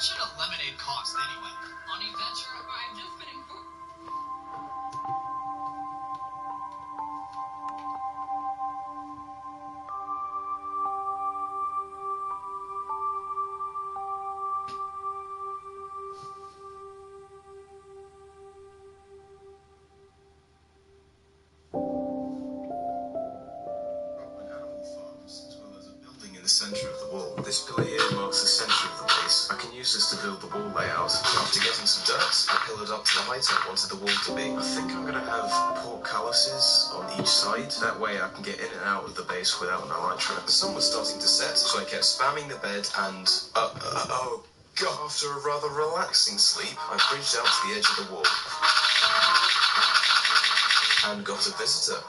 much should a lemonade cost anyway? Honey Venture, I've just been informed. The center of the wall. This pillar here marks the center of the base. I can use this to build the wall layout. After getting some dirt, I pillared up to the height I wanted the wall to be. I think I'm gonna have portcullises on each side. That way I can get in and out of the base without an elytra. The sun was starting to set, so I kept spamming the bed and oh god, after a rather relaxing sleep, I bridged out to the edge of the wall and got a visitor.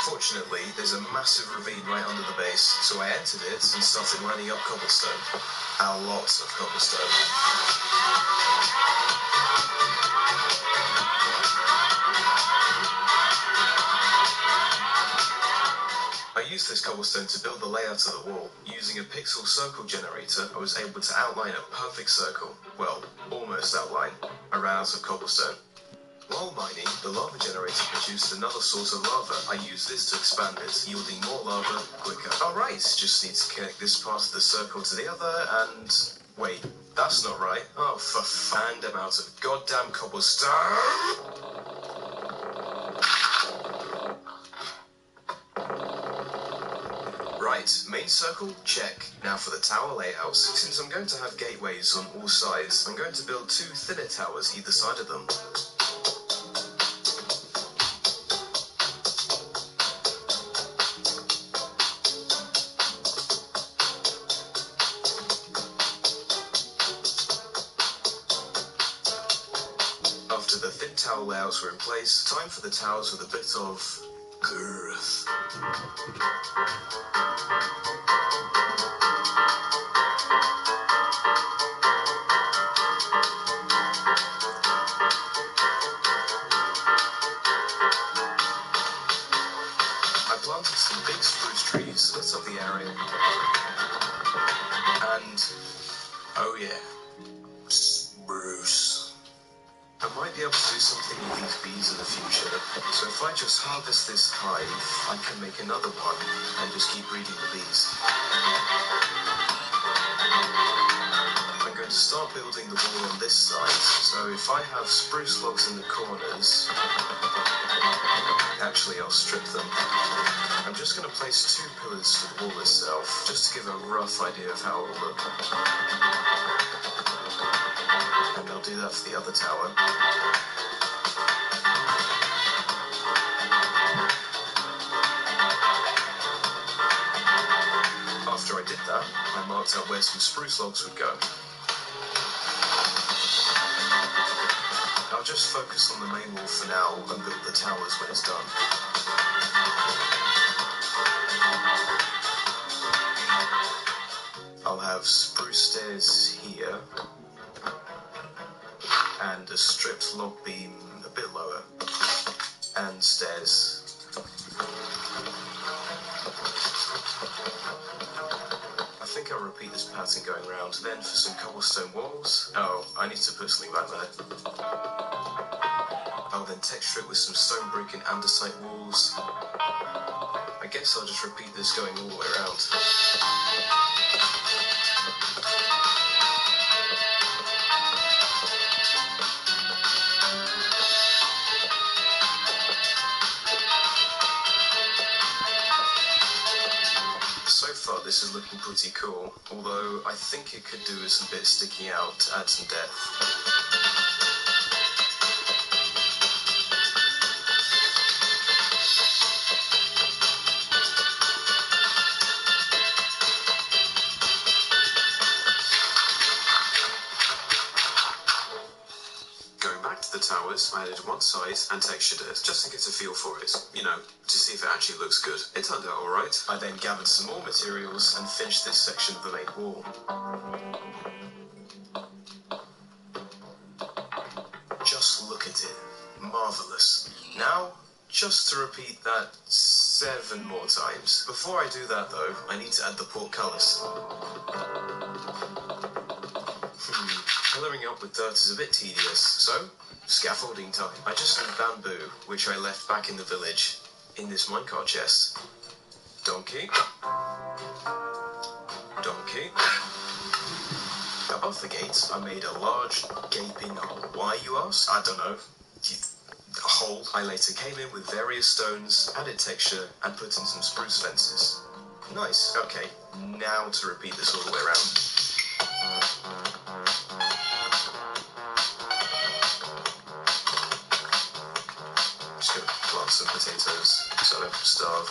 Fortunately, there's a massive ravine right under the base, so I entered it and started lining up cobblestone. A lot of cobblestone. I used this cobblestone to build the layout of the wall. Using a pixel circle generator, I was able to outline a perfect circle. Well, almost outline. I ran out of cobblestone. While mining, the lava generator produced another source of lava. I used this to expand it, yielding more lava quicker. Alright, just need to connect this part of the circle to the other, and... wait, that's not right. Oh, for and I'm out of goddamn cobblestone! Right, main circle, check. Now for the tower layout. Since I'm going to have gateways on all sides, I'm going to build 2 thinner towers either side of them. After the thin tower layouts were in place, time for the towers with a bit of girth. I planted some big spruce trees, lit up the area, and oh yeah, spruce. I might be able to do something with these bees in the future, so if I just harvest this hive, I can make another one and just keep breeding the bees. I'm going to start building the wall on this side, so if I have spruce logs in the corners, actually I'll strip them. I'm just going to place 2 pillars for the wall itself, just to give a rough idea of how it will look. And I'll do that for the other tower. After I did that, I marked out where some spruce logs would go. I'll just focus on the main wall for now and build the towers when it's done. I'll have spruce stairs here, and a stripped log beam a bit lower, and stairs. I think I'll repeat this pattern going round. Then for some cobblestone walls. Oh, I need to put something back there. I'll then texture it with some stone brick and andesite walls. I guess I'll just repeat this going all the way around. So far this is looking pretty cool, although I think it could do with some bits sticking out to add some depth. Going back to the towers, I added one side and textured it, just to get a feel for it, you know, to see if it actually looks good. It turned out alright. I then gathered some more materials and finished this section of the main wall. Just look at it. Marvellous. Now, just to repeat that 7 more times. Before I do that though, I need to add the portcullis. Colouring up with dirt is a bit tedious, so scaffolding time. I just need bamboo, which I left back in the village, in this minecart chest. Donkey. Donkey. Above the gate, I made a large, gaping hole. Why, you ask? I don't know. A hole. I later came in with various stones, added texture, and put in some spruce fences. Nice. Okay, now to repeat this all the way around. Just gonna plant some potatoes so I don't starve.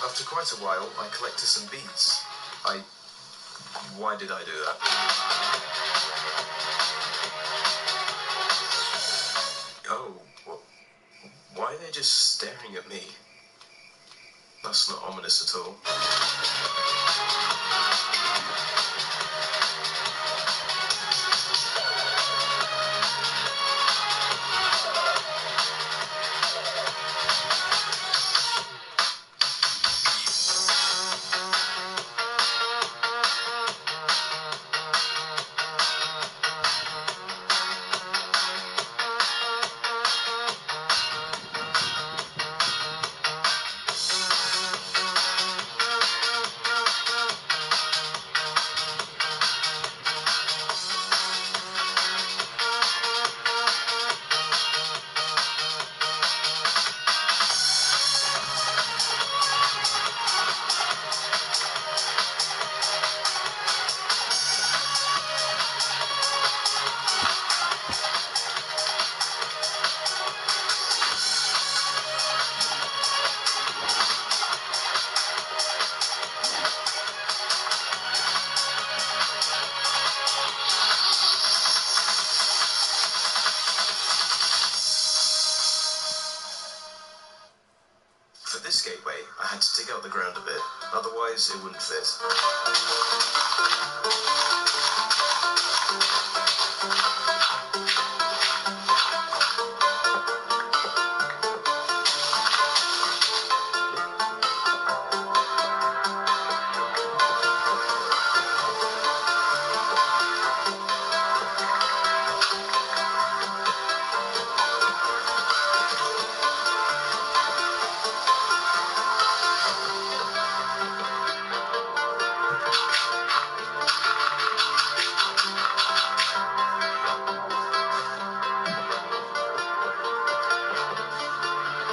After quite a while, I collected some beads. Why did I do that? Oh, well, why are they just staring at me? That's not ominous at all. For this gateway, I had to dig out the ground a bit, otherwise it wouldn't fit.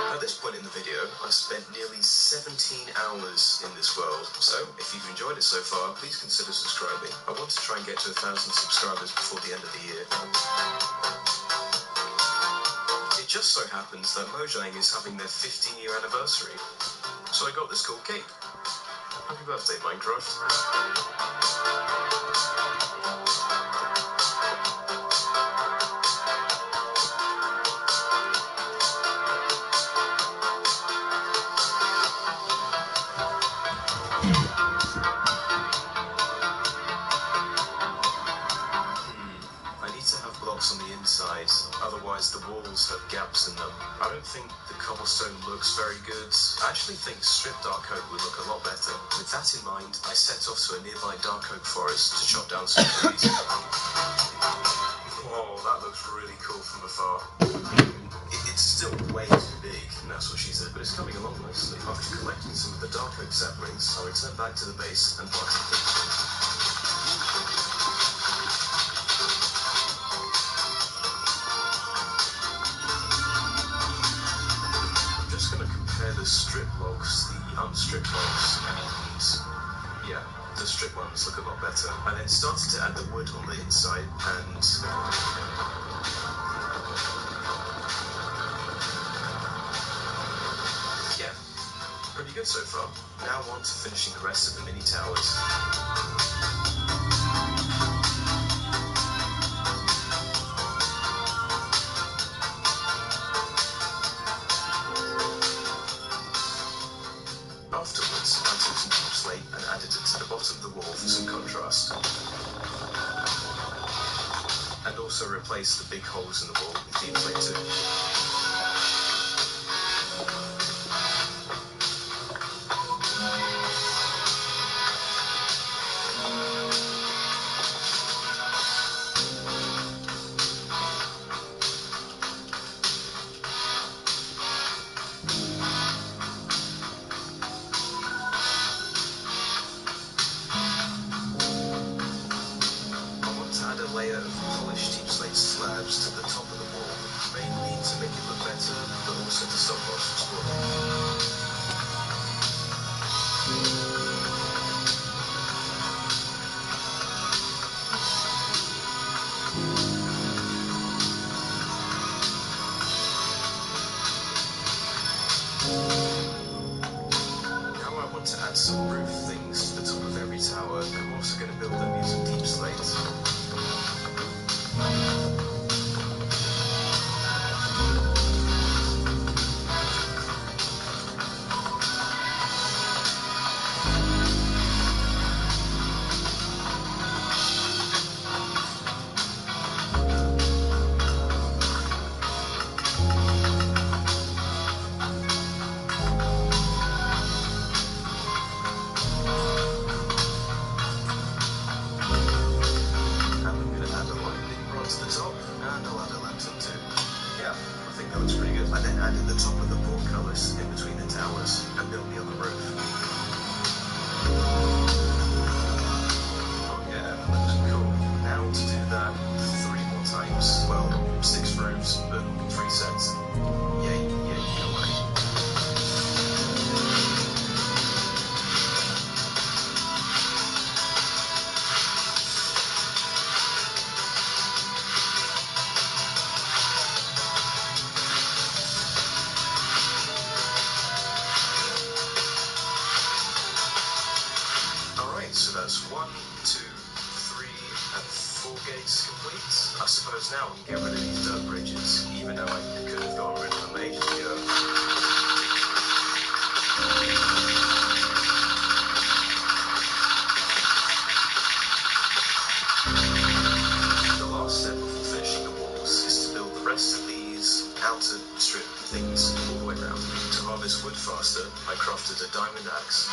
At this point in the video, I've spent nearly 17 hours in this world, so if you've enjoyed it so far, please consider subscribing. I want to try and get to 1,000 subscribers before the end of the year. It just so happens that Mojang is having their 15-year anniversary, so I got this cool cape. Happy birthday, Minecraft. I need to have blocks on the inside, otherwise the walls have gaps in them. I don't think the cobblestone looks very good. I actually think stripped dark oak would look a lot better. With that in mind, I set off to a nearby dark oak forest to chop down some trees. Whoa, that looks really cool from afar. It's still way too big, and that's what she said, but it's coming along nicely. After collecting some of the dark oak saplings, I'll return back to the base and plant some things. I'm just going to compare the strip logs, the unstripped logs, and strip ones look a lot better. I then started to add the wood on the inside, and yeah, pretty good so far. Now on to finishing the rest of the mini towers. Afterwards, I took some deep slate and added it to the bottom of the wall for some contrast. And also replaced the big holes in the wall with deep slate too. Add a layer of polished deep slate slabs to the top of the wall, mainly to make it look better, but also to stop rocks from spoiling. Now I want to add some roof things to the top of every tower. I'm also going to build them using deep slate. I then added the top of the portcullis in between the towers and built the other roof. Oh yeah, that looks cool. Now to do that 3 more times. Well, 6 roofs, but 3 sets. Yay, no way. So that's 1, 2, 3, and 4 gates complete. I suppose now we can get rid of these dirt bridges, even though I could have gotten rid of them ages ago. The last step before finishing the walls is to build the rest of these outer strip things all the way around. To harvest wood faster, I crafted a diamond axe.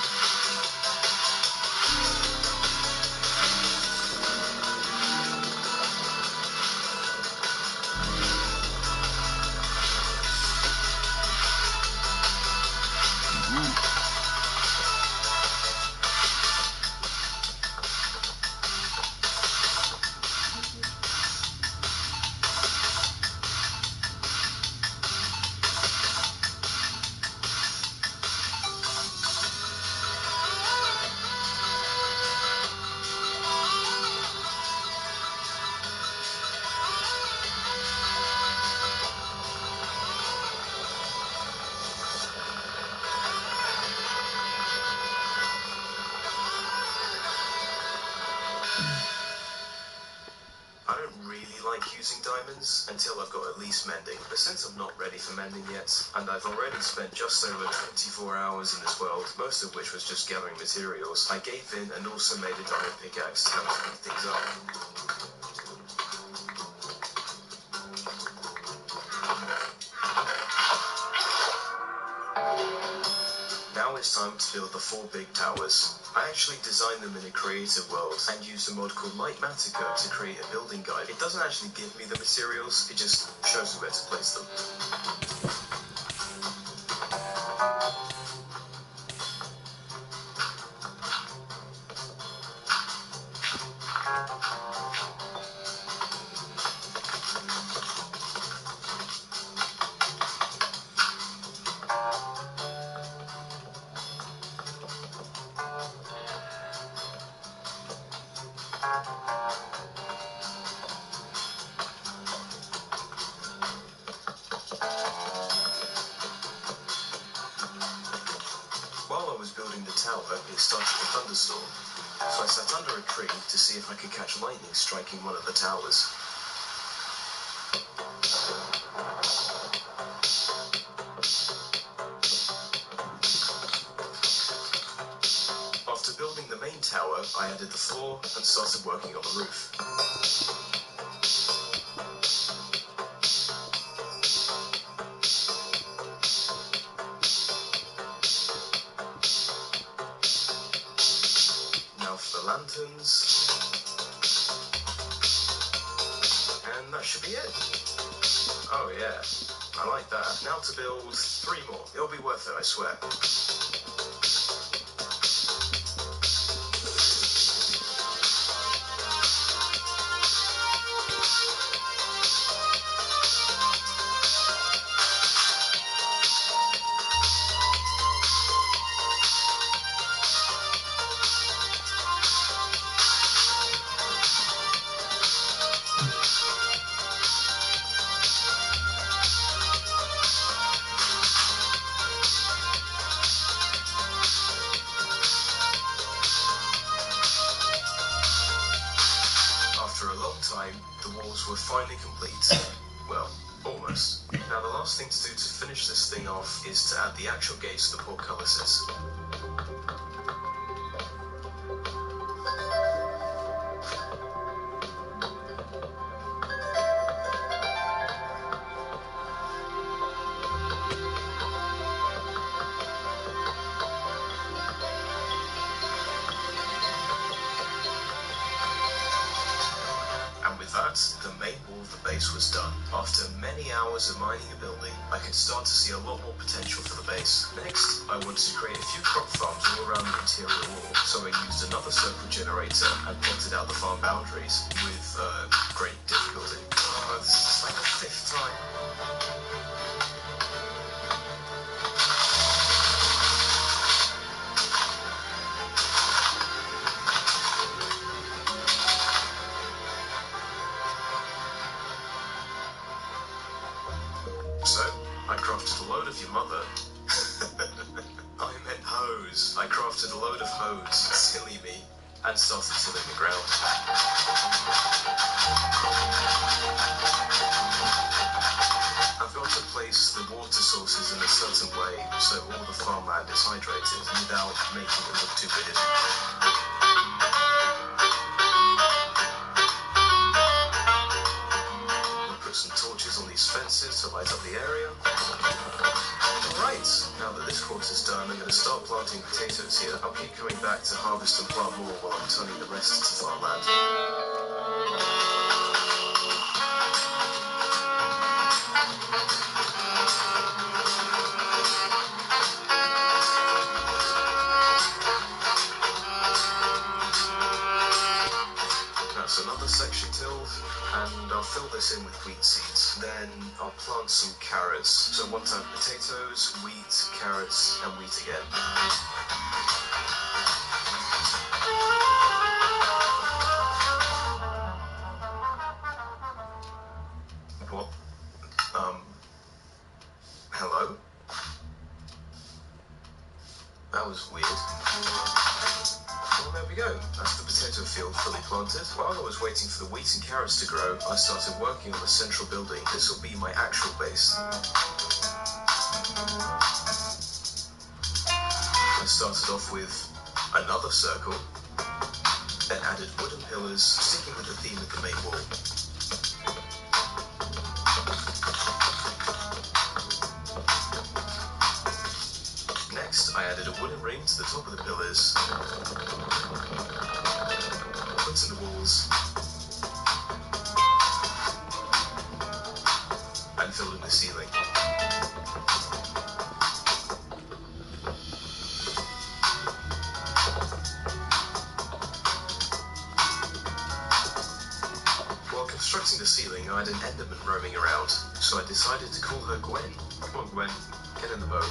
I don't really like using diamonds until I've got at least mending, but since I'm not ready for mending yet, and I've already spent just over 24 hours in this world, most of which was just gathering materials, I gave in and also made a diamond pickaxe to help speed things up. Now it's time to build the 4 big towers. I actually designed them in a creative world and used a mod called Litematica to create a building guide. It doesn't actually give me the materials, it just shows me where to place them. tower, it started to thunderstorm. So I sat under a tree to see if I could catch lightning striking one of the towers. After building the main tower, I added the floor and started working on the roof. Now for the lanterns. And that should be it. Oh yeah, I like that. Now to build 3 more. It'll be worth it, I swear. After a long time, the walls were finally complete. Well, almost. Now the last thing to do to finish this thing off is to add the actual gates to the portcullises. The main wall of the base was done. After many hours of mining a building, I could start to see a lot more potential for the base. Next, I wanted to create a few crop farms all around the interior wall, so I used another circle generator and plotted out the farm boundaries with great difficulty. Oh, this is like the 5th time. So, I crafted a load of your mother. I meant hose. I crafted a load of hose, silly me, and started tilling the ground. I've got to place the water sources in a certain way so all the farmland is hydrated without making it look too weird. Some torches on these fences to light up the area. Alright, now that this course is done, I'm going to start planting potatoes here. I'll keep coming back to harvest and plant more while I'm turning the rest to farmland. That's another section tilled, and I'll fill this in with wheat seeds. Then I'll plant some carrots. So one time potatoes, wheat, carrots, and wheat again. What? Hello? That was weird. Well, there we go. That's the potato field fully planted. While I was waiting for the wheat and carrots to grow, I started working on the central building. This will be my actual base. I started off with another circle, then added wooden pillars, sticking with the theme of the main wall. Next, I added a wooden ring to the top of the pillars, put in the walls, and filled in the ceiling. While constructing the ceiling, I had an Enderman roaming around, so I decided to call her Gwen. Come on, Gwen, get in the boat.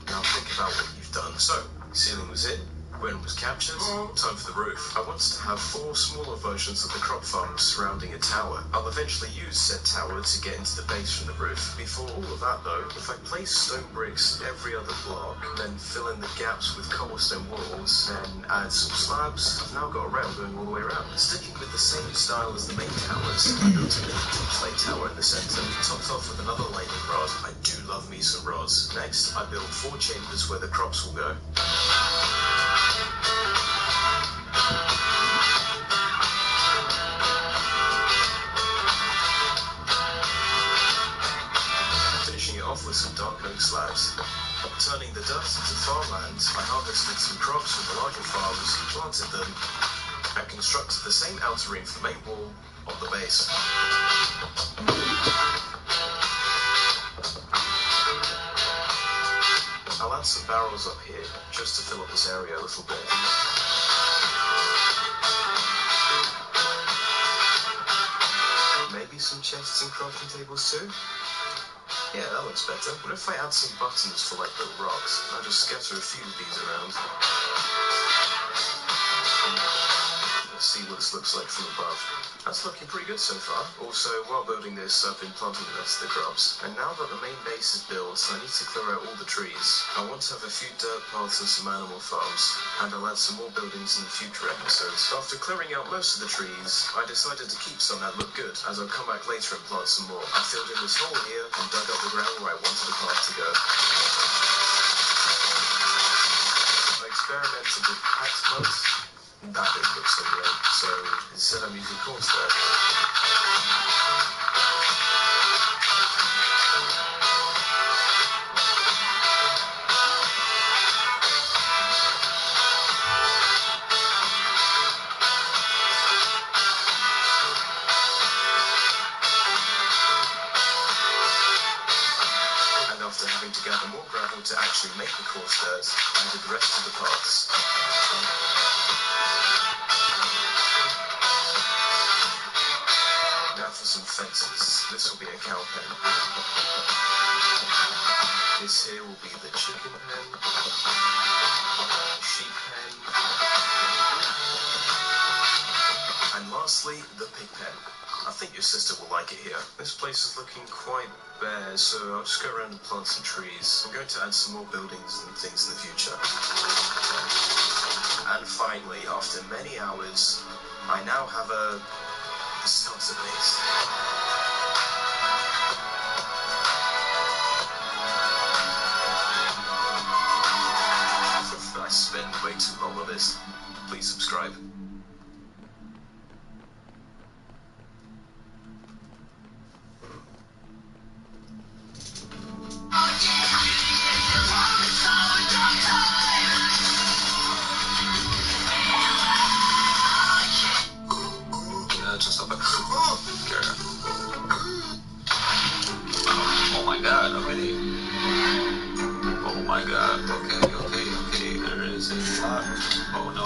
Now think about what you've done. So, ceiling was in, When it was captured, time for the roof. I wanted to have 4 smaller versions of the crop farm surrounding a tower. I'll eventually use said tower to get into the base from the roof. Before all of that though, if I place stone bricks every other block, then fill in the gaps with cobblestone walls, then add some slabs, I've now got a rail going all the way around. Sticking with the same style as the main towers, I built a mini plate tower in the centre, topped off with another lightning rod. I do love me some rods. Next, I built 4 chambers where the crops will go. Finishing it off with some dark oak slabs. Turning the dirt into farmland, I harvested some crops from the larger farms, planted them, and constructed the same outer ring for the main wall on the base. I'll add some barrels up here, just to fill up this area a little bit. Maybe some chests and crafting tables too? Yeah, that looks better. What if I add some buttons for like little rocks? I'll just scatter a few of these around. Let's see what this looks like from above. That's looking pretty good so far. Also, while building this, I've been planting the rest of the crops. And now that the main base is built, I need to clear out all the trees. I want to have a few dirt paths and some animal farms, and I'll add some more buildings in the future episodes. After clearing out most of the trees, I decided to keep some that look good, as I'll come back later and plant some more. I filled in this hole here and dug up the ground where I wanted the path to go. I experimented with packed plants. That didn't look so great, so instead I'm using cornstarch. And after having to gather more gravel to actually make the cornstarch, I did the rest of the paths. Now for some fences. This will be a cow pen. This here will be the chicken pen, sheep pen, and lastly, the pig pen. I think your sister will like it here. This place is looking quite bare, so I'll just go around and plant some trees. I'm going to add some more buildings and things in the future. And finally, after many hours, I now have a starter base. I spend way too long on this. Please subscribe. Just up. Oh my god, okay. Oh my god, okay. There is a lot. Oh no.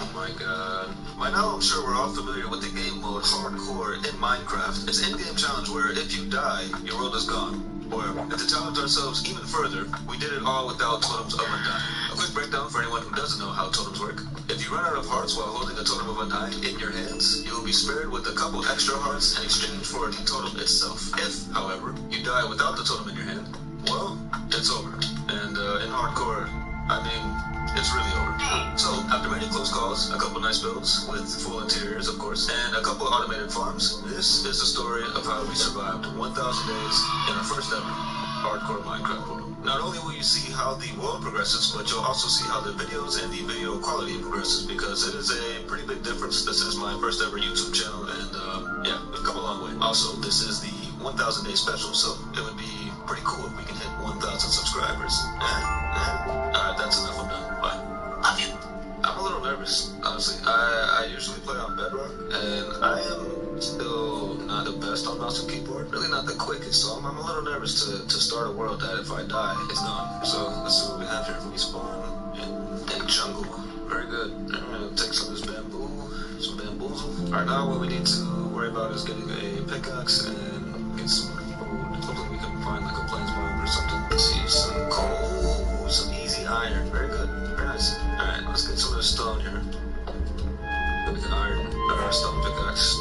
Oh my god. By now I'm sure we're all familiar with the game mode Hardcore in Minecraft. It's an in-game challenge where if you die, your world is gone. Or, and to challenge ourselves even further, we did it all without totems of Undying. A quick breakdown for anyone who doesn't know how totems work. If you run out of hearts while holding a totem of Undying in your hands, you will be spared with a couple extra hearts in exchange for the totem itself. If, however, you die without the totem in your hand, well, it's over. And in Hardcore, I mean, it's really over. So, after many close calls, a couple nice builds, with full interiors of course, and a couple automated farms, this is the story of how we survived 1,000 days in our first ever Hardcore Minecraft world. Not only will you see how the world progresses, but you'll also see how the videos and the video quality progresses, because it is a pretty big difference. This is my first ever YouTube channel, and yeah, we've come a long way. Also, this is the 1,000 day special, so it would be pretty cool if we can hit 1,000 subscribers. Alright, that's enough. I'm done. Bye. Love you. I'm a little nervous, honestly. I usually play on Bedrock, and I am still not the best on mouse and keyboard. Really not the quickest, so I'm a little nervous to start a world that if I die, it's gone. So let's see what we have here. We spawn in jungle. Very good. I'm gonna take some of this bamboo, some bamboozle. Alright, now what we need to worry about is getting a pickaxe and get some wood. Hopefully we can find like a plains biome or something. Let's see, some coal, some easy iron. Very good, very nice. Alright, let's get some of the stone here. Make an iron, or a stone pickaxe.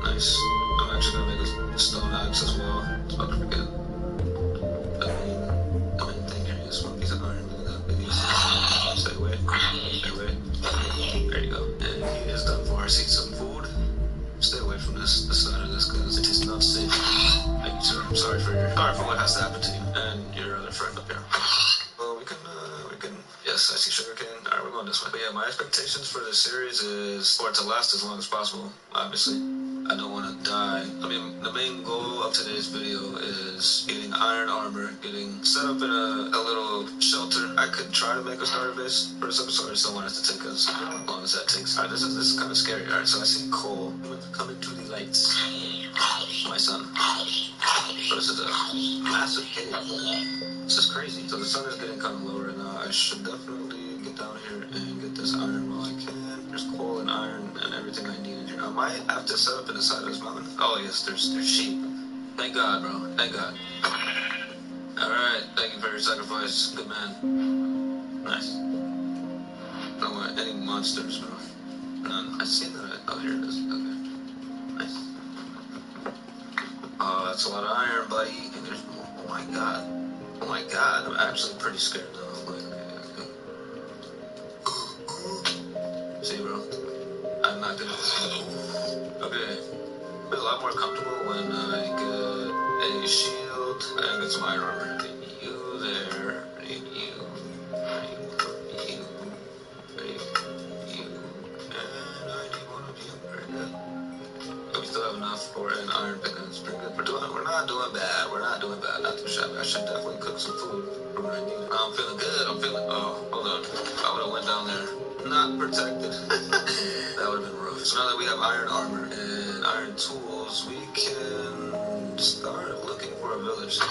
Nice. I'm actually gonna make a stone axe as well. I was about to forget. The main thing here is one piece of iron. Look at that. Stay away. Stay away. There you go. And he is done for. I see some food. Stay away from this side of this because it is not safe. Thank you, sir. I'm sorry for what has to happen to you and your other friend up here. Well, we can. Yes, I see sugarcane. Alright, we're going this way. But yeah, my expectations for this series is for it to last as long as possible, obviously. I don't want to die. I mean, the main goal of today's video is getting iron armor, getting set up in a little shelter. I could try to make a starter base for this episode. I just don't want it to take us as long as that takes. Alright, this is kind of scary. Alright, so I see coal coming to the lights. My son. So this is a massive cave. This is crazy. So the sun is getting kind of low right now. I should definitely get down here and get this iron while I can. There's coal and iron and everything I need in here. I might have to set up in the side of this mountain. Oh yes, there's sheep. Thank God, bro. Thank God. Alright, thank you for your sacrifice. Good man. Nice. Don't want any monsters, bro. None. I see that. Oh, here it is. Okay. Nice. Oh, that's a lot of iron, buddy. And there's more. Oh my God. Oh my God. I'm actually pretty scared though. Like, okay. See, bro. I'm not good at this. Okay. It's a lot more comfortable when I get a shield and get some iron armor. You there. You. And I need one of you. Very good. We still have enough for an iron pickaxe. Pretty good. We're not doing bad. We're not doing bad. Not too shabby. I should definitely cook some food for when I need it. I'm feeling good. Oh, hold on. I would have went down there. Not protected. That would have been rough. So now that we have iron armor and iron tools, we can start looking for a village. I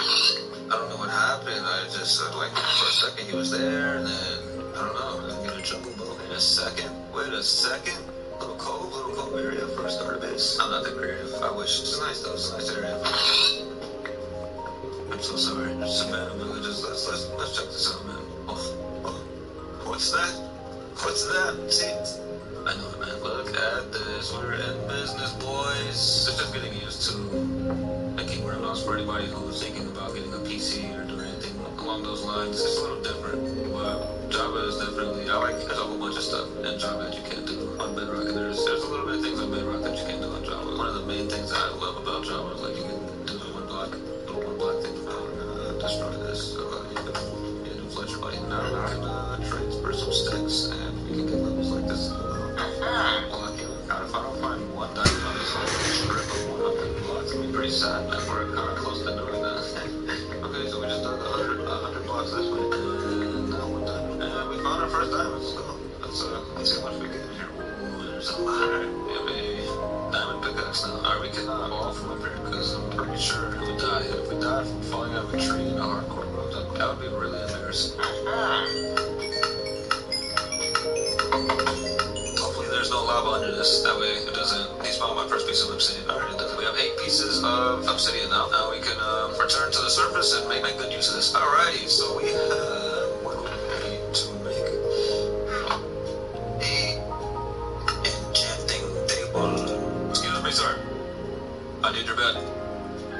don't know what happened. I just like for a second he was there, and then I don't know. I get a jungle boat in a second. Wait a second. Little cove area for a starter base. I'm not that creative. I wish. It's nice though. It's a nice area. I'm so sorry. There's some abandoned villages. Let's check this out, man. Oh. What's that? What's that? See? I know it, man. Look at this. We're in business, boys. It's just getting used to making websites for anybody who's thinking about getting a PC or doing anything along those lines. It's a little different, but Java is definitely. There's a whole bunch of stuff in Java that you can't do on Bedrock, and there's a little bit of things on Bedrock that you can't do on Java. One of the main things that I love about Java is like you can do the one block thing. Destroy this. So you can do Fletcher Bite. Now we can trade for some sticks, and we can get levels like this. God, if I don't find one diamond on this whole strip of 100 blocks, I'll be pretty sad, man. We're kind of close to doing that. Okay, so we just dug 100 blocks this way, and now we're done. And we found our first diamond. So let's see how much we get in here. Ooh, there's a lot. We have a diamond pickaxe now. Alright, we cannot fall from up here because I'm pretty sure we would die. If we died from falling out of a tree in a hardcore mode, that would be really embarrassing. Hopefully there's no lava under this. That way it doesn't despawn my first piece of obsidian. Alright, it doesn't. We have 8 pieces of obsidian now. Now we can return to the surface and make good use of this. Alrighty, so we have what we need to make a enchanting table. Excuse me, sir. I need your bed.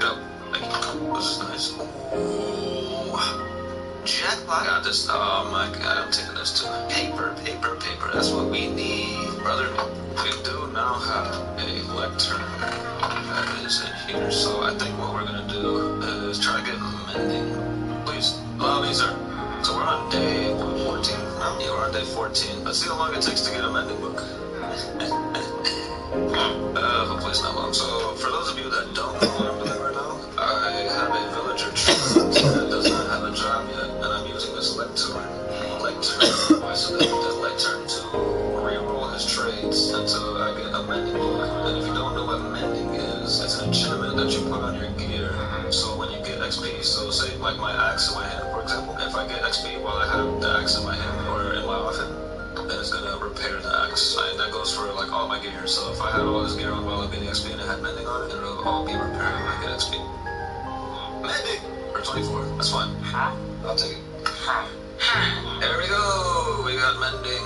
Go. Thank you. This is nice. Ooh. Jackpot. Got this. Oh my God, I'm taking this too. Paper. That's what we need, brother. We do now have a lectern that is in here. So I think what we're gonna do is try to get mending. Please, allow me, sir. So we're on day 14 now? Yeah, we're on day 14. Let's see how long it takes to get a mending book. Hopefully it's not long. So for those of you that don't know what I'm doing right now, I have a villager that does not have a job yet, and I'm using this lectern so that lectern to reroll his trades until I get a mending book. And if you don't know what mending is, it's an enchantment that you put on your gear. So when you get XP, so say like my axe in my hand, for example, if I get XP while I have the axe in my hand or in my offhand, then it's gonna repair the axe. And that goes for like all my gear. So if I had all this gear on while I'm getting XP and it had mending on it, it'll all be repaired when I get XP. Mending! Or 24, that's fine. I'll take it. There we go! We got mending.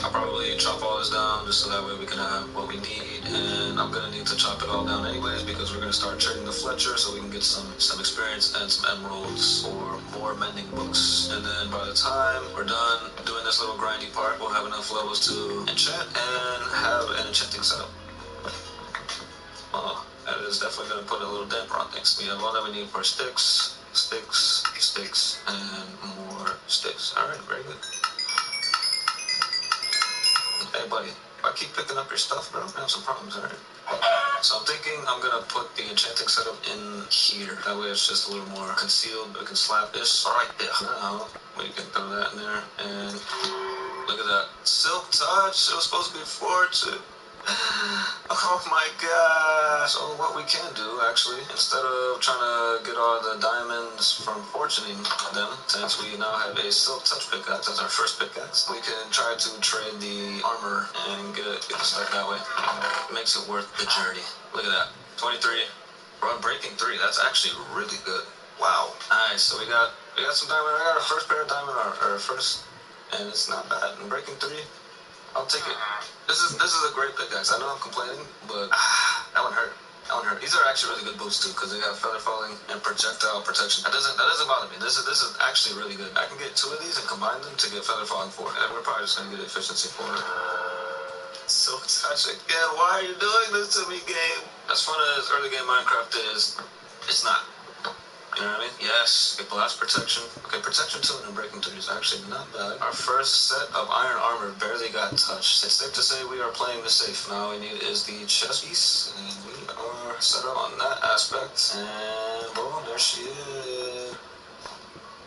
I'll probably chop all this down just so that way we can have what we need, and I'm gonna need to chop it all down anyways because we're gonna start trading the Fletcher so we can get some experience and some emeralds or more mending books. And then by the time we're done doing this little grindy part, we'll have enough levels to enchant and have an enchanting setup. Oh, that is definitely gonna put a little damper on things. We have all that we need for sticks, and more sticks. Alright, very good. Hey buddy, if I keep picking up your stuff, bro, I have some problems, alright? So I'm thinking I'm gonna put the enchanting setup in here. That way it's just a little more concealed. We can slap this right there. Now, we can throw that in there, and look at that. Silk touch, it was supposed to be fortune. Oh my gosh. So what we can do, actually, instead of trying to get all the diamonds from fortuning them, since we now have a silk touch pickaxe, that's our first pickaxe, we can try to trade the armor and get the stuff that way. It makes it worth the journey. Look at that. 23. We're on breaking 3. That's actually really good. Wow. Nice. So we got some diamond. I got our first pair of diamond, our first, and it's not bad. And breaking 3. I'll take it. This is a great pickaxe. I know I'm complaining, but that one hurt. These are actually really good boots too, because they got feather falling and projectile protection. That doesn't bother me. This is actually really good. I can get 2 of these and combine them to get feather falling 4, and we're probably just gonna get efficiency 4. So touch again. Why are you doing this to me, game? As fun as early game Minecraft is, it's not. You know what I mean? Yes, get blast protection. Okay, protection 2 and breaking 3 is actually not bad. Our first set of iron armor barely got touched. It's safe to say we are playing this safe. Now we need is the chest piece, and we are set up on that aspect. And boom, there she is.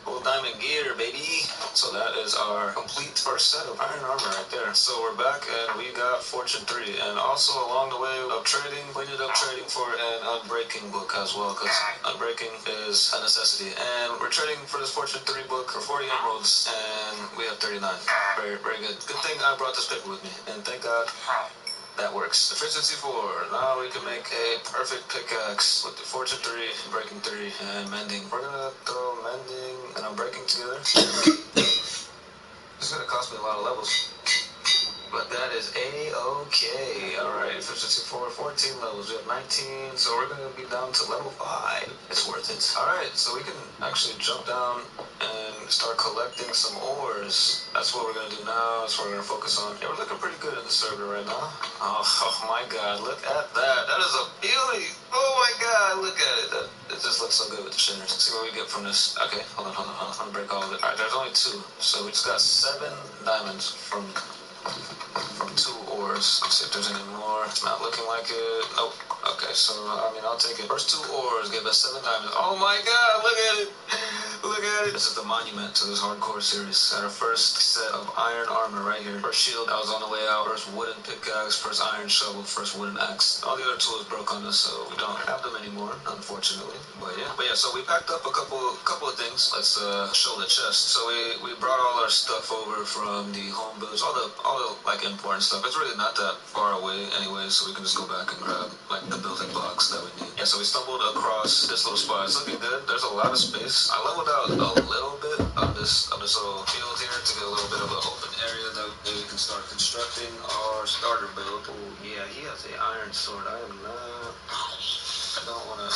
Full diamond gear, baby. So that is our complete first set of iron armor right there. So we're back and we got fortune 3. And also along the way of trading, we ended up trading for an unbreaking book as well, because unbreaking is a necessity. And we're trading for this fortune 3 book for 40 emeralds, and we have 39. Very, very good. Good thing I brought this paper with me, and thank God that works. Efficiency 4. Now we can make a perfect pickaxe with the fortune 3, breaking 3, and mending. We're gonna throw mending and unbreaking together. This is gonna cost me a lot of levels, but that is a-okay. Alright, efficiency 4, 14 levels. We have 19, so we're gonna be down to level 5. It's worth it. Alright, so we can actually jump down and start collecting some ores. That's what we're gonna do now. That's what we're gonna focus on. Yeah, we're looking pretty good in the server right now. Oh my god, look at that. That is a beauty. Oh my god, look at it. It just looks so good with the shimmers. Let's see what we get from this. Okay, hold on. I'm gonna break all of it. Alright, there's only 2. So we just got 7 diamonds from 2 ores. Let's see if there's any more. It's not looking like it. Nope. Okay, so I'll take it. First 2 ores give us 7 diamonds. Oh my god, look at it. Look at it. This is the monument to this hardcore series. Got our first set of iron armor right here. First shield that was on the way out. First wooden pickaxe. First iron shovel. First wooden axe. All the other tools broke on us, so we don't have them anymore, unfortunately. But yeah, so we packed up a couple of things. Let's show the chest. So we brought all our stuff over from the home village. All the like important stuff. It's really not that far away anyway, so we can just go back and grab like the building blocks that we need. Yeah, so we stumbled across this little spot. It's looking good. There's a lot of space. I leveled out a little bit of this little field here to get a little bit of an open area that we can start constructing our starter build. Oh yeah, he has an iron sword. I don't want to.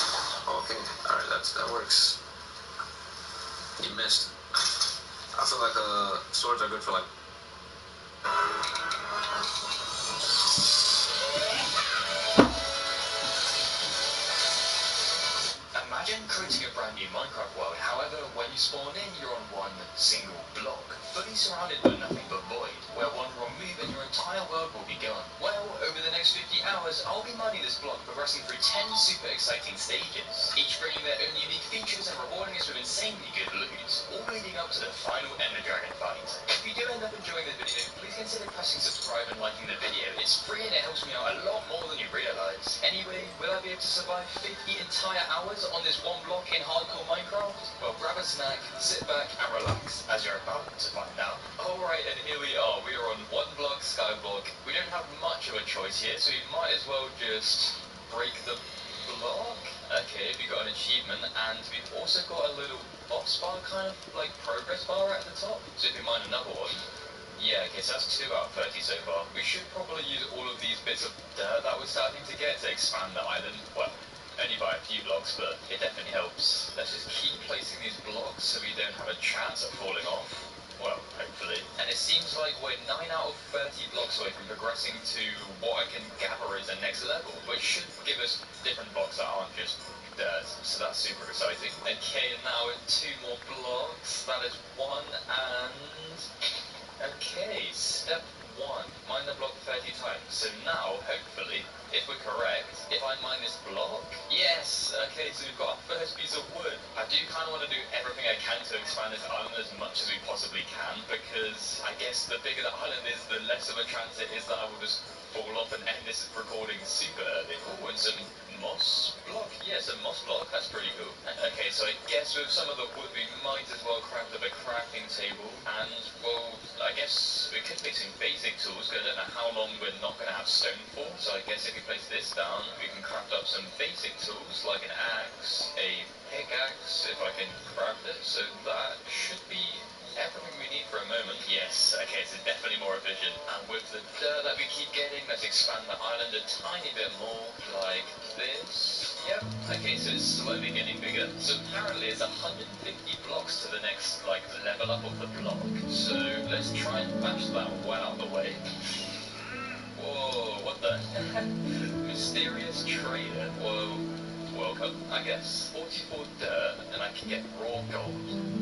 Okay, all right, that works. You missed. I feel like swords are good for like. Imagine creating a brand new Minecraft world, however, when you spawn in, you're on one single block, fully surrounded by nothing but void, where one wrong move and your entire world will be gone. Well, over the next 50 hours, I'll be mining this block, progressing through 10 super exciting stages, each bringing their own unique features and rewarding us with insanely good loot, all leading up to the final Ender Dragon fight. If you do end up enjoying this video, please consider pressing subscribe and liking the video. It's free and it helps me out a lot more than you realise. Anyway, will I be able to survive 50 entire hours on this one block in hardcore Minecraft? Well, grab a snack, sit back and relax, as you're about to find out. Alright, and here we are. We are on one block skyblock. We don't have much of a choice here, so we might as well just break the block. Okay, we got an achievement, and we've also got a little box bar, kind of like progress bar right at the top. So if you mind another one, yeah, okay, so that's 2 out of 30 so far. We should probably use all of these bits of dirt that we're starting to get to expand the island. Well, only by a few blocks, but it definitely helps. Let's just keep placing these blocks so we don't have a chance of falling off. Well, hopefully. And it seems like we're 9 out of 30 blocks away from progressing to what I can gather is the next level, which should give us different blocks that aren't just dirt, so that's super exciting. Okay, and now 2 more blocks. That is 1 and... Okay, step 1. Mine the block 30 times. So now, hopefully, if we're correct, if I mine this block, yes! Okay, so we've got our first piece of wood. I do kind of want to do everything I can to expand this island as much as we possibly can, because I guess the bigger the island is, the less of a chance it is that I will just fall off and end this recording super early. Oh, and some moss block. Yeah, some moss block. That's pretty cool. Okay, so I guess with some of the wood, we might as well craft up a crafting table, and, well, I guess we could make some basic tools, but I don't know how long we're not going to have stone for, so I guess if we place this down, we can craft up some basic tools, like an axe, a pickaxe, if I can craft it, so that should be everything we need for a moment. Yes, okay, so definitely more efficient. And with the dirt that we keep getting, let's expand the island a tiny bit more, like this. Yep, okay, so it's slowly getting bigger. So apparently it's 150 blocks to the next, like, level up of the block. So let's try and bash that well out of the way. Whoa, what the heck? Mysterious trader. Whoa. Welcome, I guess. 44 dirt, and I can get raw gold.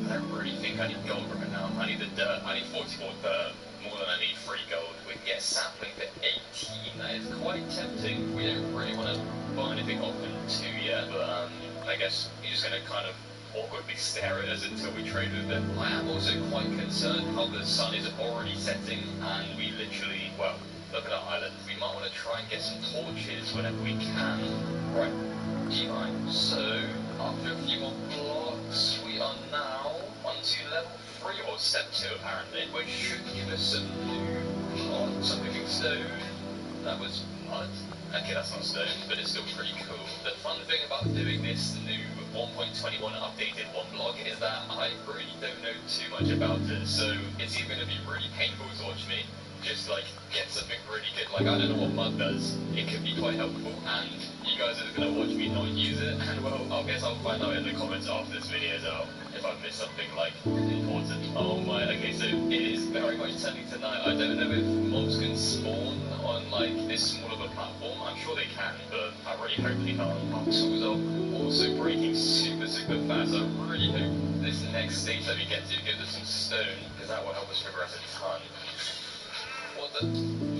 I don't really think I need gold right now. I need the dirt. I need 44 dirt more than I need free gold. We can get sapling for 18. That is quite tempting. We don't really want to buy anything off them too yet, but I guess you're just going to kind of awkwardly stare at us until we trade with them. I am also quite concerned how the sun is already setting, and we literally, well, look at our island. We might want to try and get some torches whenever we can. Right. Fine. So, after a few more blocks, we are now on to level 3, or step 2 apparently, which should give us some new some moving stone. That was mud. Okay, that's not stone, but it's still pretty cool. The fun thing about doing this new 1.21 updated one block is that I really don't know too much about it, so it's either going to be really painful to watch me just like get something really good, like I don't know what mud does. It could be quite helpful, and you guys are going to watch me not use it, and well, I guess I'll find out in the comments after this video as well, if I've missed something like important. Oh my, okay, so it is very much turning to night. I don't know if mobs can spawn on like this small of a platform. I'm sure they can, but I really hope they can't. Our tools are also breaking super fast. I really hope this next stage that we get to gives us some stone, because that will help us progress a ton. What the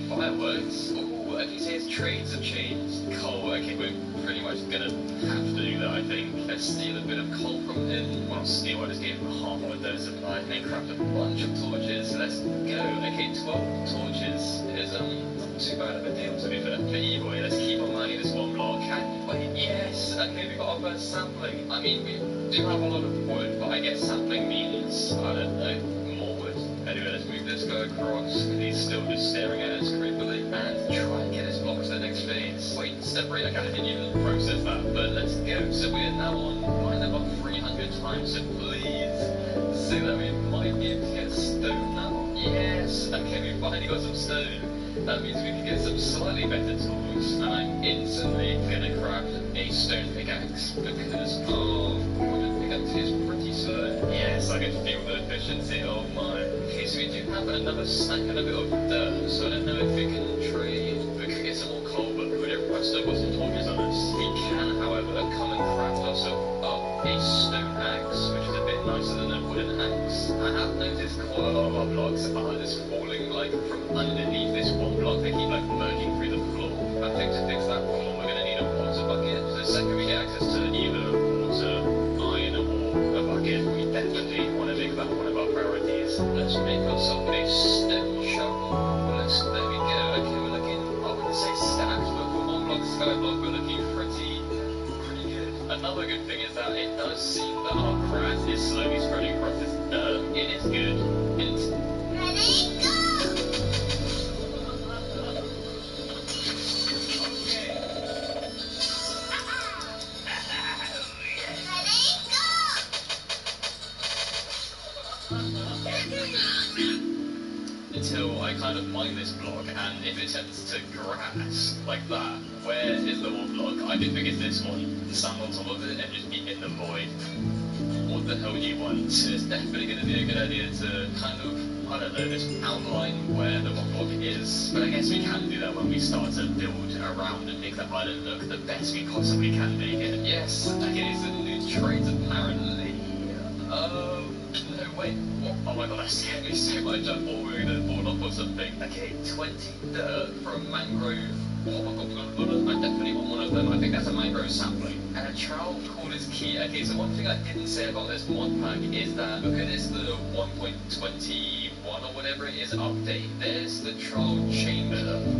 fireworks? Ooh, as you say, his trades have changed. Coal, okay, we're pretty much gonna have to do that, I think. Let's steal a bit of coal from him. Well, steal, I just gave him half of a dirt supply, and then craft a bunch of torches. Let's go. Okay, 12 torches is not too bad of a deal, to be fair. But either way, let's keep on mining this one block. And wait, yes! Okay, we got our first sapling. I mean, we do have a lot of wood, but I guess sapling means, I don't know, more wood. Anyway, let's move this guy across. He's still just staring at us creepily. And try and get his block to the next phase. Wait, step right, okay, I didn't even process that, but let's go. So we are now on mine about 300 times, so please say that we might be able to get stone now. Yes! Okay, we've finally got some stone. That means we can get some slightly better tools, and I'm instantly gonna craft a stone pickaxe, because wooden pickaxe is pretty slow. Yes, I can feel the efficiency, oh my. Okay, so we do have another stack and a bit of dirt, so I don't know if we can trade. We could get some more coal, but we don't have still got some torches on us. We can, however, come and craft ourselves up a stone axe, which is a bit nicer than a wooden axe. I have noticed quite a lot of our blocks are just falling like from underneath this one block. They keep like merging through the floor. I think to fix that problem, we're gonna need a water bucket. So the second we get access to either water, iron, or a bucket, we definitely want to make that one of our priorities. Let's make ourselves a stone shovel. There we go. Okay, we're looking, I wouldn't say stacked, but for one block skyblock, we're looking pretty good. Another good thing is that it does seem that our grass is slowly spreading across this dirt. It is good. find this block, and if it turns to grass like that, where is the one block? I do think it's this one. Stand on top of it and just be in the void. What the hell do you want? It's definitely going to be a good idea to kind of, I don't know, just outline where the one block is. But I guess we can do that when we start to build around and make that island look the best we possibly can make it. Yes, okay, so the new trades apparently. No, wait, what? Oh my god, that scared me so much. I thought we were going to fall off or something. Okay, 20 dirt from mangrove. Oh my god, I definitely want one of them. I think that's a mangrove sapling. And a trowel cord is key. Okay, so one thing I didn't say about this mod pack is that because it's the 1.21 or whatever it is update, there's the trowel chamber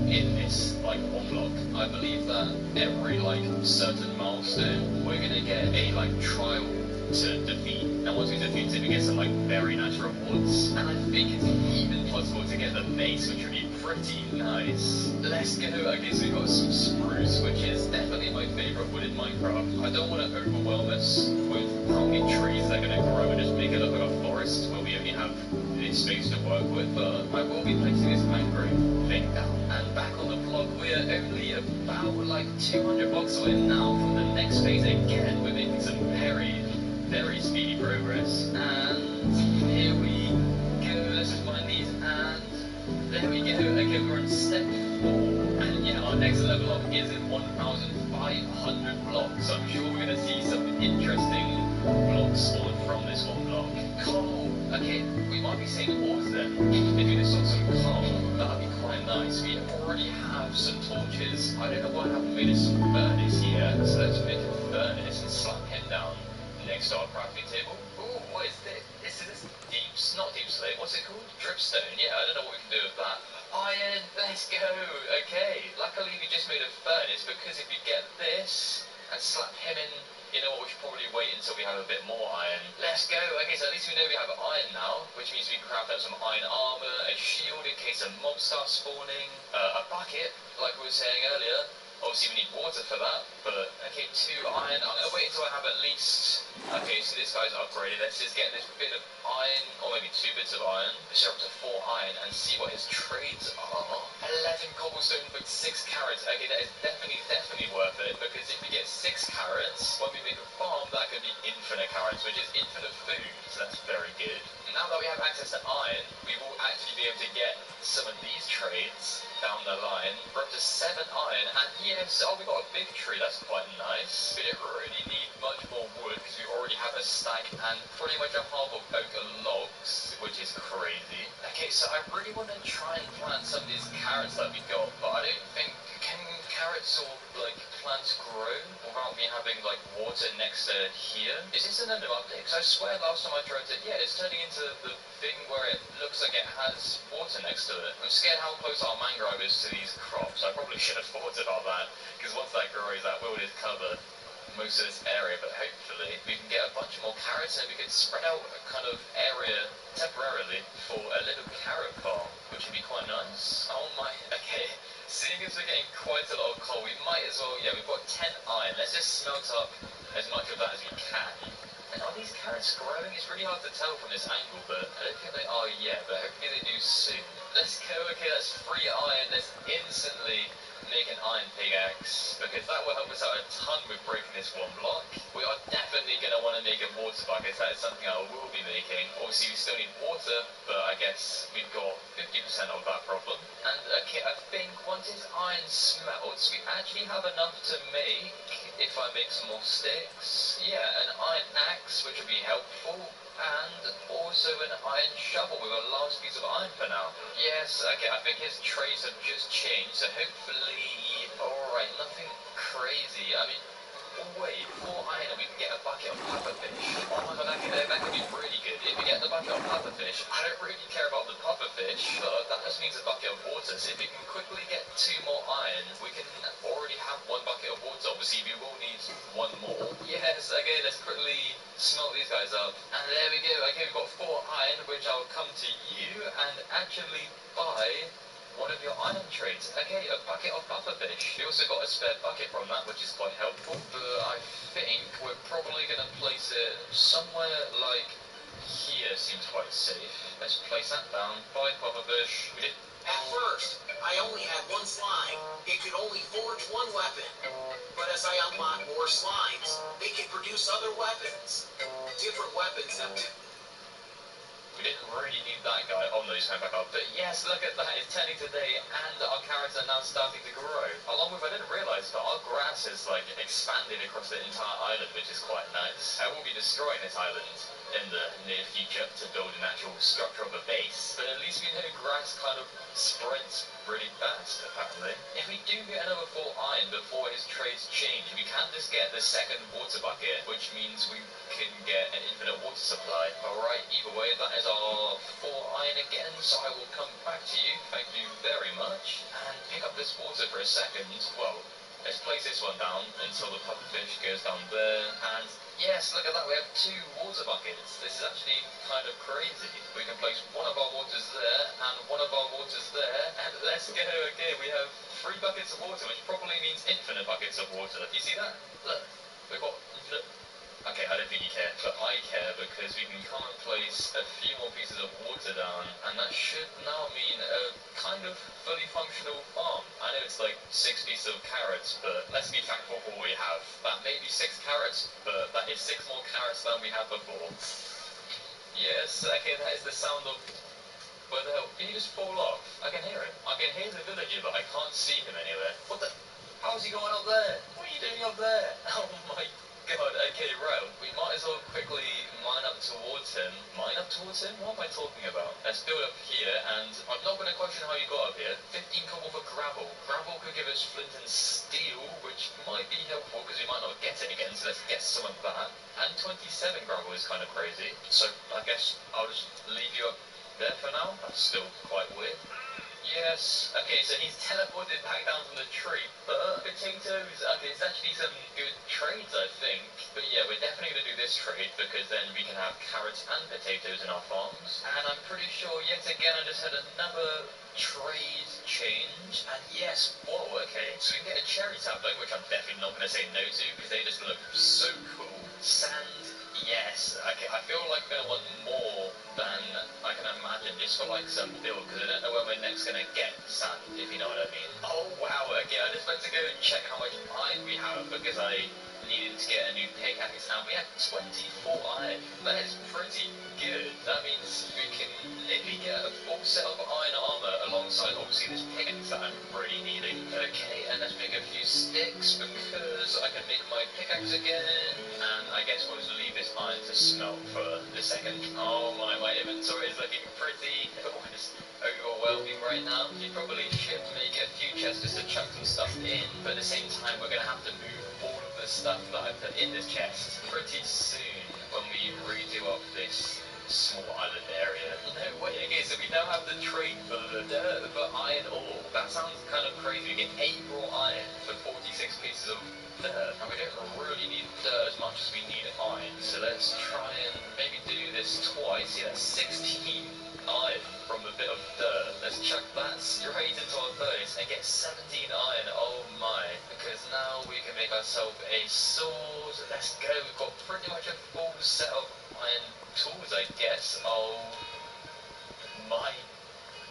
in this, like, one block. I believe that every, like, certain milestone, we're gonna get a, like, trial to defeat. And once we defeat it, we get some, like, very nice rewards. And I think it's even possible to get the mace, which would be pretty nice. Let's go. Okay, so we've got some spruce, which is definitely my favorite wood in Minecraft. I don't want to overwhelm us with probably trees that are going to grow and just make it look like a forest where we only have this space to work with, but I will be placing this mangrove thing down. And back on the block, we are only about, like, 200 blocks away now from the next phase again. We're making some very speedy progress. And here we go. Let's just find these, and there we go. Okay, we're on step 4, and yeah, our next level up is in 1,500 blocks. So I'm sure we're gonna see some interesting blocks spawn from this one block. Coal. Okay, we might be seeing ores then. If we just saw some coal, that'd be quite nice. We already have some torches. I don't know why I haven't made a furnace yet, so let's make a furnace and slap him down next to our crafting table. Ooh, what is this? Not deep slate, what's it called? Dripstone, yeah, I don't know what we can do with that. Iron, let's go! Okay, luckily we just made a furnace, because if we get this and slap him in, you know what, we should probably wait until we have a bit more iron. Let's go! Okay, so at least we know we have iron now, which means we can craft out some iron armor, a shield in case a mob starts spawning, a bucket, like we were saying earlier. Obviously we need water for that, but okay, 2 iron. I'm gonna wait until I have at least. Okay, so this guy's upgraded. Let's just get this bit of iron, or maybe 2 bits of iron. Let's up to 4 iron and see what his trades are. 11 cobblestone for 6 carrots. Okay, that is definitely worth it, because if we get 6 carrots, when we make a farm, that could be infinite carrots, which is infinite food, so that's very good. Now that we have access to iron, we will actually be able to get some of these trades down the line. We're up to 7 iron, and yes, oh, we got a big tree, that's quite nice. We don't really need much more wood, because we already have a stack and pretty much a half of oak and logs, which is crazy. Okay, so I really want to try and plant some of these carrots that we got, but I don't think, can carrots or, like, plants grow without me having, like, water next to here? Is this an new update? Because I swear last time I tried it, yeah, it's turning into the thing where it looks like it has water next to it. I'm scared how close our mangrove is to these crops. I probably should have thought about that, because once that grows, that will just cover most of this area, but hopefully we can get a bunch more carrots and we can spread out a kind of area temporarily for a little carrot farm, which would be quite nice. Oh my, okay. Seeing as we're getting quite a lot of coal, we might as well, yeah, we've got 10 iron. Let's just smelt up as much of that as we can. And are these carrots growing? It's really hard to tell from this angle, but I don't think they are yet, but hopefully they do soon. Let's go, okay, that's 3 iron. Let's instantly make an iron pickaxe, because that will help us out a ton with breaking this one block. We are definitely going to want to make a water bucket. That is something I will be making. Obviously we still need water, but I guess we've got 50% of that problem. And okay, I think once this iron smelts, we actually have enough to make, if I make some more sticks, yeah, an iron axe, which would be helpful. And also an iron shovel with a last piece of iron for now. Yes, okay, I think his trays have just changed, so hopefully, alright, nothing crazy. I mean, wait, 4 iron and we can get a bucket of pufferfish. Oh my god, that could be really good. If we get the bucket of pufferfish, I don't really care about the pufferfish, but that just means a bucket of water. So if we can quickly get 2 more iron, we can already have 1 bucket of water. Obviously, we will need 1 more. Yes, okay, let's quickly smelt these guys up. And there we go. Okay, we've got 4 iron, which I'll come to you and actually buy one of your iron trades. Okay, a bucket of pufferfish. We also got a spare bucket from that, which is quite helpful. But I think we're probably going to place it somewhere like here seems quite safe. Let's place that down. 5 puffer fish. We did. At first, I only had one slime. It could only forge one weapon. But as I unlock more slimes, they can produce other weapons. Different weapons have We didn't really need that guy. Oh no, he's coming back up. But yes, look at that. It's turning today, and our carrots are now starting to grow. Along with, I didn't realise, but our grass is like expanding across the entire island, which is quite nice. I will be destroying this island in the near future to build an actual structure of a base. But at least we know grass kind of spreads really fast, apparently. If we do get another 4 iron before his trades change, we can just get the second water bucket, which means we can get an infinite water supply. Alright, either way, that is our 4 iron again, so I will come back to you, thank you very much, and pick up this water for a second. Well, let's place this one down until the pufferfish goes down there, and yes, look at that, we have 2 water buckets. This is actually kind of crazy. We can place one of our waters there, and one of our waters there, and let's go, okay, we have 3 buckets of water, which probably means infinite buckets of water. You see that? Look, we've got infinite. Okay, I don't think you care, but I care because we can come and place a few more pieces of water down, and that should now mean a kind of fully functional farm. I know it's like 6 pieces of carrots, but let's be thankful for what we have. That may be 6 carrots, but that is 6 more carrots than we had before. Yes, okay, that is the sound of... Where the hell? Did he just fall off? I can hear him. I can hear the villager, but I can't see him anywhere. What the... How's he going up there? What are you doing up there? Oh my god, okay, right. We might as well quickly mine up towards him. Mine up towards him? What am I talking about? Let's build up here, and I'm not going to question how you got up here. 15 cobble for gravel. Gravel could give us flint and steel, which might be helpful because we might not get it again, so let's get some of that. And 27 gravel is kind of crazy, so I guess I'll just leave you up there for now. That's still quite weird. Yes, okay, so he's teleported back down from the tree, but potatoes, okay, it's actually some good trades, I think. But yeah, we're definitely going to do this trade, because then we can have carrots and potatoes in our farms. And I'm pretty sure, yet again, I just had another trade change, and yes, whoa, okay, so we can get a cherry sapling, which I'm definitely not going to say no to, because they just look so cool. Sand, yes, okay, I feel like I'm going to want more than I can imagine just for like some build, because I don't know when we're next going to get sand, if you know what I mean. Oh wow, okay, I just went to go and check how much iron we have, because I needed to get a new pickaxe, and we have 24 iron. That is pretty good. That means we can maybe get a full set of iron armor alongside obviously this pickaxe that I'm really needing. Okay, and let's make a few sticks because I can make my pickaxe again, and I guess we'll just leave this iron to smelt for a second. Oh my inventory is looking pretty overwhelming right now. You probably should make a few chests just to chuck some stuff in, but at the same time we're going to have to move all of the stuff that I put in this chest pretty soon when we redo up this small island area. No way, okay, so we now have the trade for the dirt for iron ore. That sounds kind of crazy. We get 8 raw iron for 46 pieces of dirt, and we don't really need dirt as much as we need iron, so let's try and maybe do this twice. Yeah, that's 16 iron from a bit of dirt. Let's chuck that straight into our furnace and get 17 iron. Oh my, because now we can make ourselves a sword. Let's go, we've got pretty much a full set of iron tools, I guess. Oh my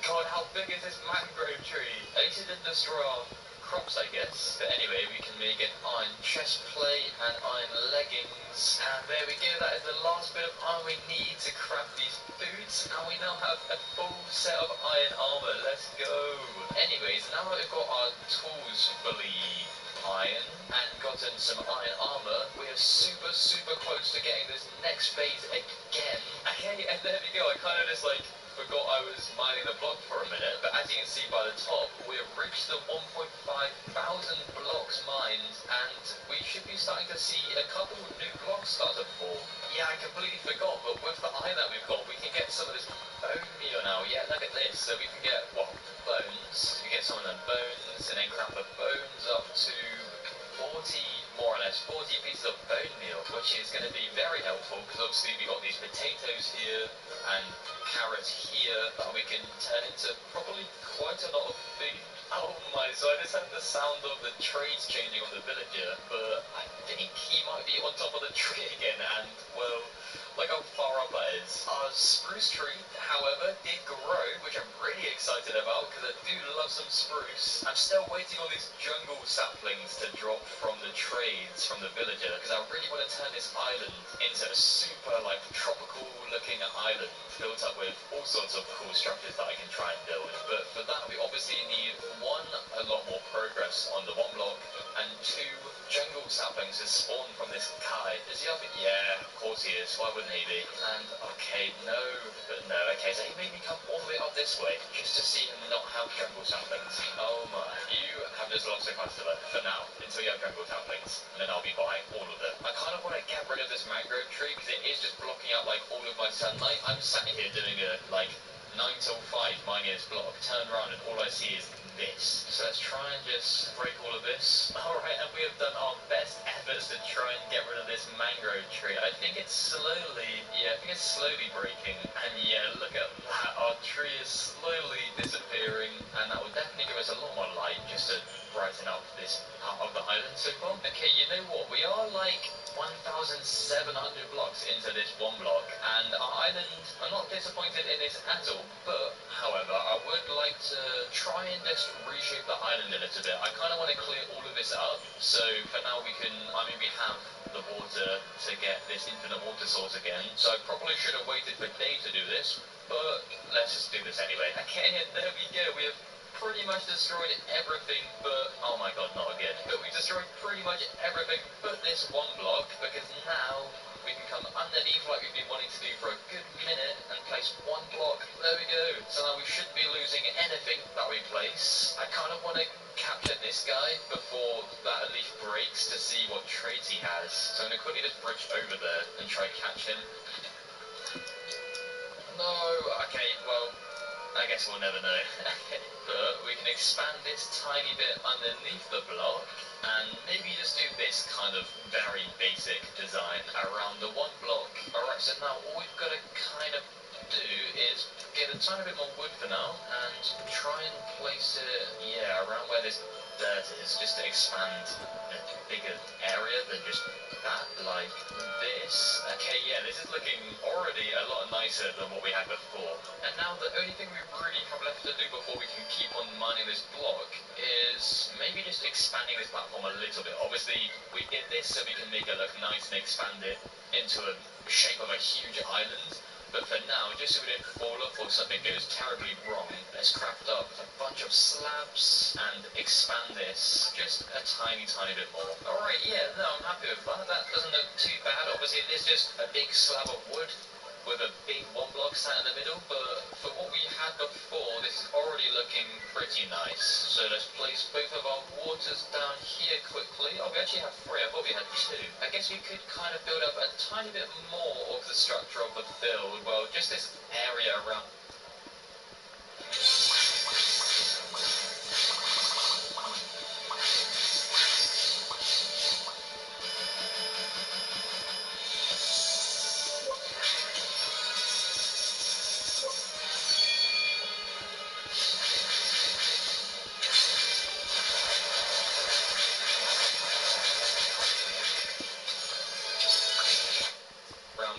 god, how big is this mangrove tree? At least it didn't destroy our crops, I guess. But anyway, we can make an iron chest plate and iron leggings. And there we go, that is the last bit of iron we need to craft these boots. And we now have a full set of iron armor. Let's go. Anyways, now that we've got our tools fully iron and gotten some iron armor, we are super close to getting this next phase again. Okay, and there we go. I kind of just like forgot I was mining the block for a minute, but as you can see by the top, we have reached the 1,500 blocks mined, and we should be starting to see a couple of new blocks start to form. Yeah, I completely forgot, but with the iron that we've got, we can get some of this bone meal now. Yeah, look at this. So we can get, what, bones? We get some of them bones, and then craft the bones up to 40, more or less, 40 pieces of bone meal, which is going to be very helpful, because obviously we got these potatoes here, and carrot here that we can turn into probably quite a lot of food. Oh my, so I just had the sound of the trees changing on the villager, but I think he might be on top of the tree again, and, well, look how far up that is. Our spruce tree, however, did grow, which I'm really excited about, because I do love some spruce. I'm still waiting on these jungle saplings to drop from the trades from the villager, because I really want to turn this island into a super, like, tropical-looking island, built up with all sorts of cool structures that I can try and build. But for that, we obviously need, one, a lot more progress on the one block, and two, jungle saplings to spawn from this guy. Is he up? Yeah, of course he is. Why wouldn't he be? And, okay, no, but no. Okay, so he made me come all the way up this way, just to see him not have jungle saplings. Oh my. You have just lost a customer, for now, until you have jungle saplings, and then I'll be buying all of them. I kind of want to get rid of this mangrove tree, because it is just blocking out, like, all of my sunlight. I'm sat here doing a, like, 9 till 5 mining this block, turn around and all I see is this. So let's try and just break all of this. Alright, and we have done our best efforts to try and get rid of this mangrove tree. I think it's slowly breaking. And yeah, look at that, our tree is slowly disappearing, and that will definitely give us a lot more light just to brighten up this part of the island so far. Okay, you know what, we are like 1,700 blocks into this one block, and our island, I'm not disappointed in this at all, but, however, I would like to try and just reshape the island a little bit. I kind of want to clear all of this up, so for now we can, we have the water to get this infinite water source again, so I probably should have waited for day to do this, but let's just do this anyway. Okay, and there we go, we have pretty much destroyed everything but, oh my god, not again, but we destroyed pretty much everything but this one block, because now we can come underneath like we've been wanting to do for a good minute and place one block. There we go. So now we shouldn't be losing anything that we place. I kind of want to capture this guy before that at least breaks to see what traits he has. So I'm going to quickly just bridge over there and try and catch him. No, okay, well, I guess we'll never know. But we can expand this tiny bit underneath the block, and maybe just do this kind of very basic design around the one block. Alright, so now all we've got to kind of do is get a tiny bit more wood for now, and try and place it, yeah, around where this dirt is, just to expand a bigger area than just that, like this. Okay, yeah, this is looking already a lot nicer than what we had before. And now the only thing we really have left to do before we can keep on mining this block is maybe just expanding this platform a little bit. Obviously, we did this so we can make it look nice and expand it into a shape of a huge island. But for now, just so we don't fall off or something goes terribly wrong, let's craft up a bunch of slabs and expand this just a tiny bit more. Alright, yeah, no, I'm happy with that. That doesn't look too bad. Obviously, it is just a big slab of wood with a big one block sat in the middle, but for what we had before, this is already looking pretty nice. So let's place both of our waters down here quickly. Oh, we actually have 3. I thought we had 2. I guess we could kind of build up a tiny bit more of the structure of the build. Well, just this area around.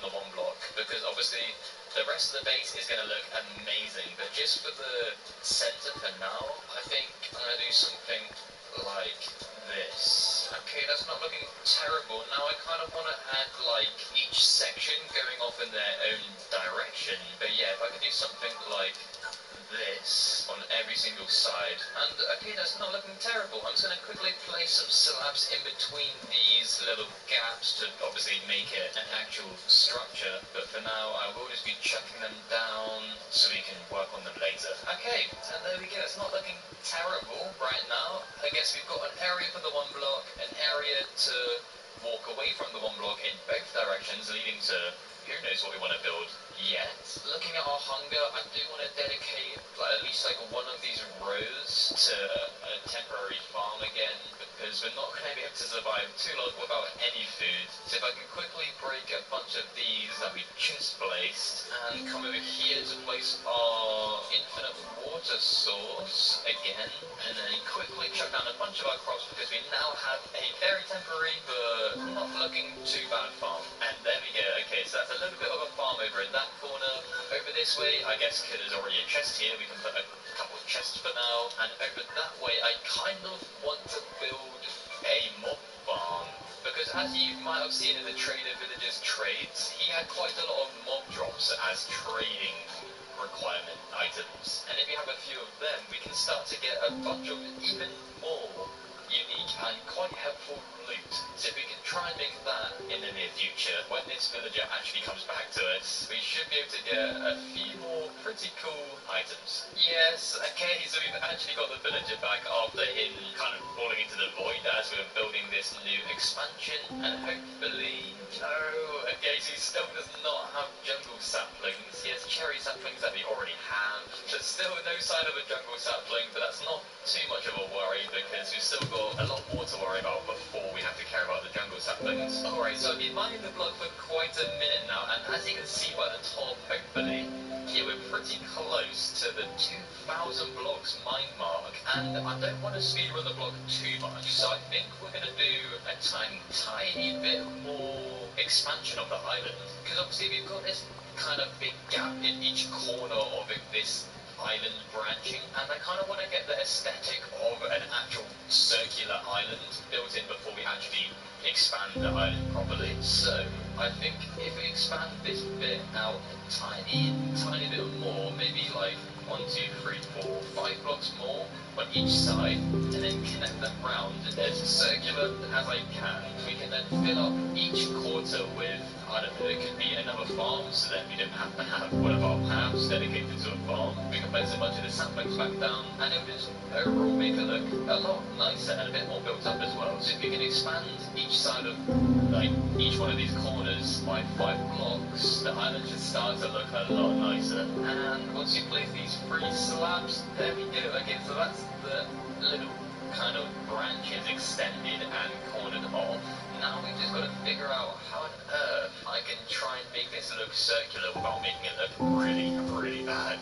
The one block, because obviously the rest of the base is going to look amazing, but just for the center for now, I think I'm going to do something like this. Okay, that's not looking terrible. Now I kind of want to add like each section going off in their own direction, but yeah, if I could do something like this on every single side, and okay, that's not looking terrible. I'm just going to quickly place some slabs in between these little gaps to obviously make it an actual structure, but for now I will just be chucking them down so we can work on them later. Okay, and there we go. It's not looking terrible right now. I guess we've got an area for the one block, an area to walk away from the one block in both directions, leading to who knows what we want to build yet. Looking at our hunger, I do want to dedicate at least like one of these rows to a temporary farm again, because we're not going to be able to survive too long without any food. So if I can quickly break a bunch of these that we just placed and come over here to again, and then quickly chuck down a bunch of our crops because we now have a very temporary but not looking too bad farm. And there we go. Okay, so that's a little bit of a farm over in that corner. Over this way, I guess because there's already a chest here, we can put a couple of chests for now. And over that way, I kind of want to build a mob farm. Because as you might have seen in the Trader Village's trades, he had quite a lot of mob drops as trading requirement items. And if you have a few of them, we can start to get a bunch of even more unique and quite helpful loot. So if we can try and make that in the near future, when this villager actually comes back to us, we should be able to get a few more pretty cool items. Yes, okay, so we've actually got the villager back after him kind of falling into the void as we were building this new expansion, and hopefully, okay, so he still does not have jungle saplings. He has cherry saplings that we already have. There's still no sign of a jungle sapling, but that's not too much of a worry because we've still got a lot more to worry about before we have to care about the jungle saplings. Alright, so I've been mining the block for quite a minute now, and as you can see by the top, hopefully, yeah, we're pretty close to the 2,000 blocks mine mark, and I don't want to speedrun the block too much, so I think we're going to do a tiny bit more expansion of the island, because obviously we've got this kind of big gap in each corner of this island branching, and I kind of want to get the aesthetic of an actual circular island built in before we actually expand the island properly. So I think if we expand this bit out a tiny bit more, maybe like 1, 2, 3, 4, 5 blocks more on each side, and then connect them round as circular as I can, we can then fill up each quarter with, I don't know, it could be another farm, so then we don't have to have one of our paths dedicated to a farm. We can place a bunch of the saplings back down, and it will just overall make it look a lot nicer and a bit more built up as well. So if we can expand each side of, like, each one of these corners by 5 blocks, the island should start to look a lot nicer. And once you place these 3 slabs, there we go. Okay, so that's the little kind of branches extended and cornered off. Now we've just got to figure out how on earth I can try and make this look circular without making it look really bad.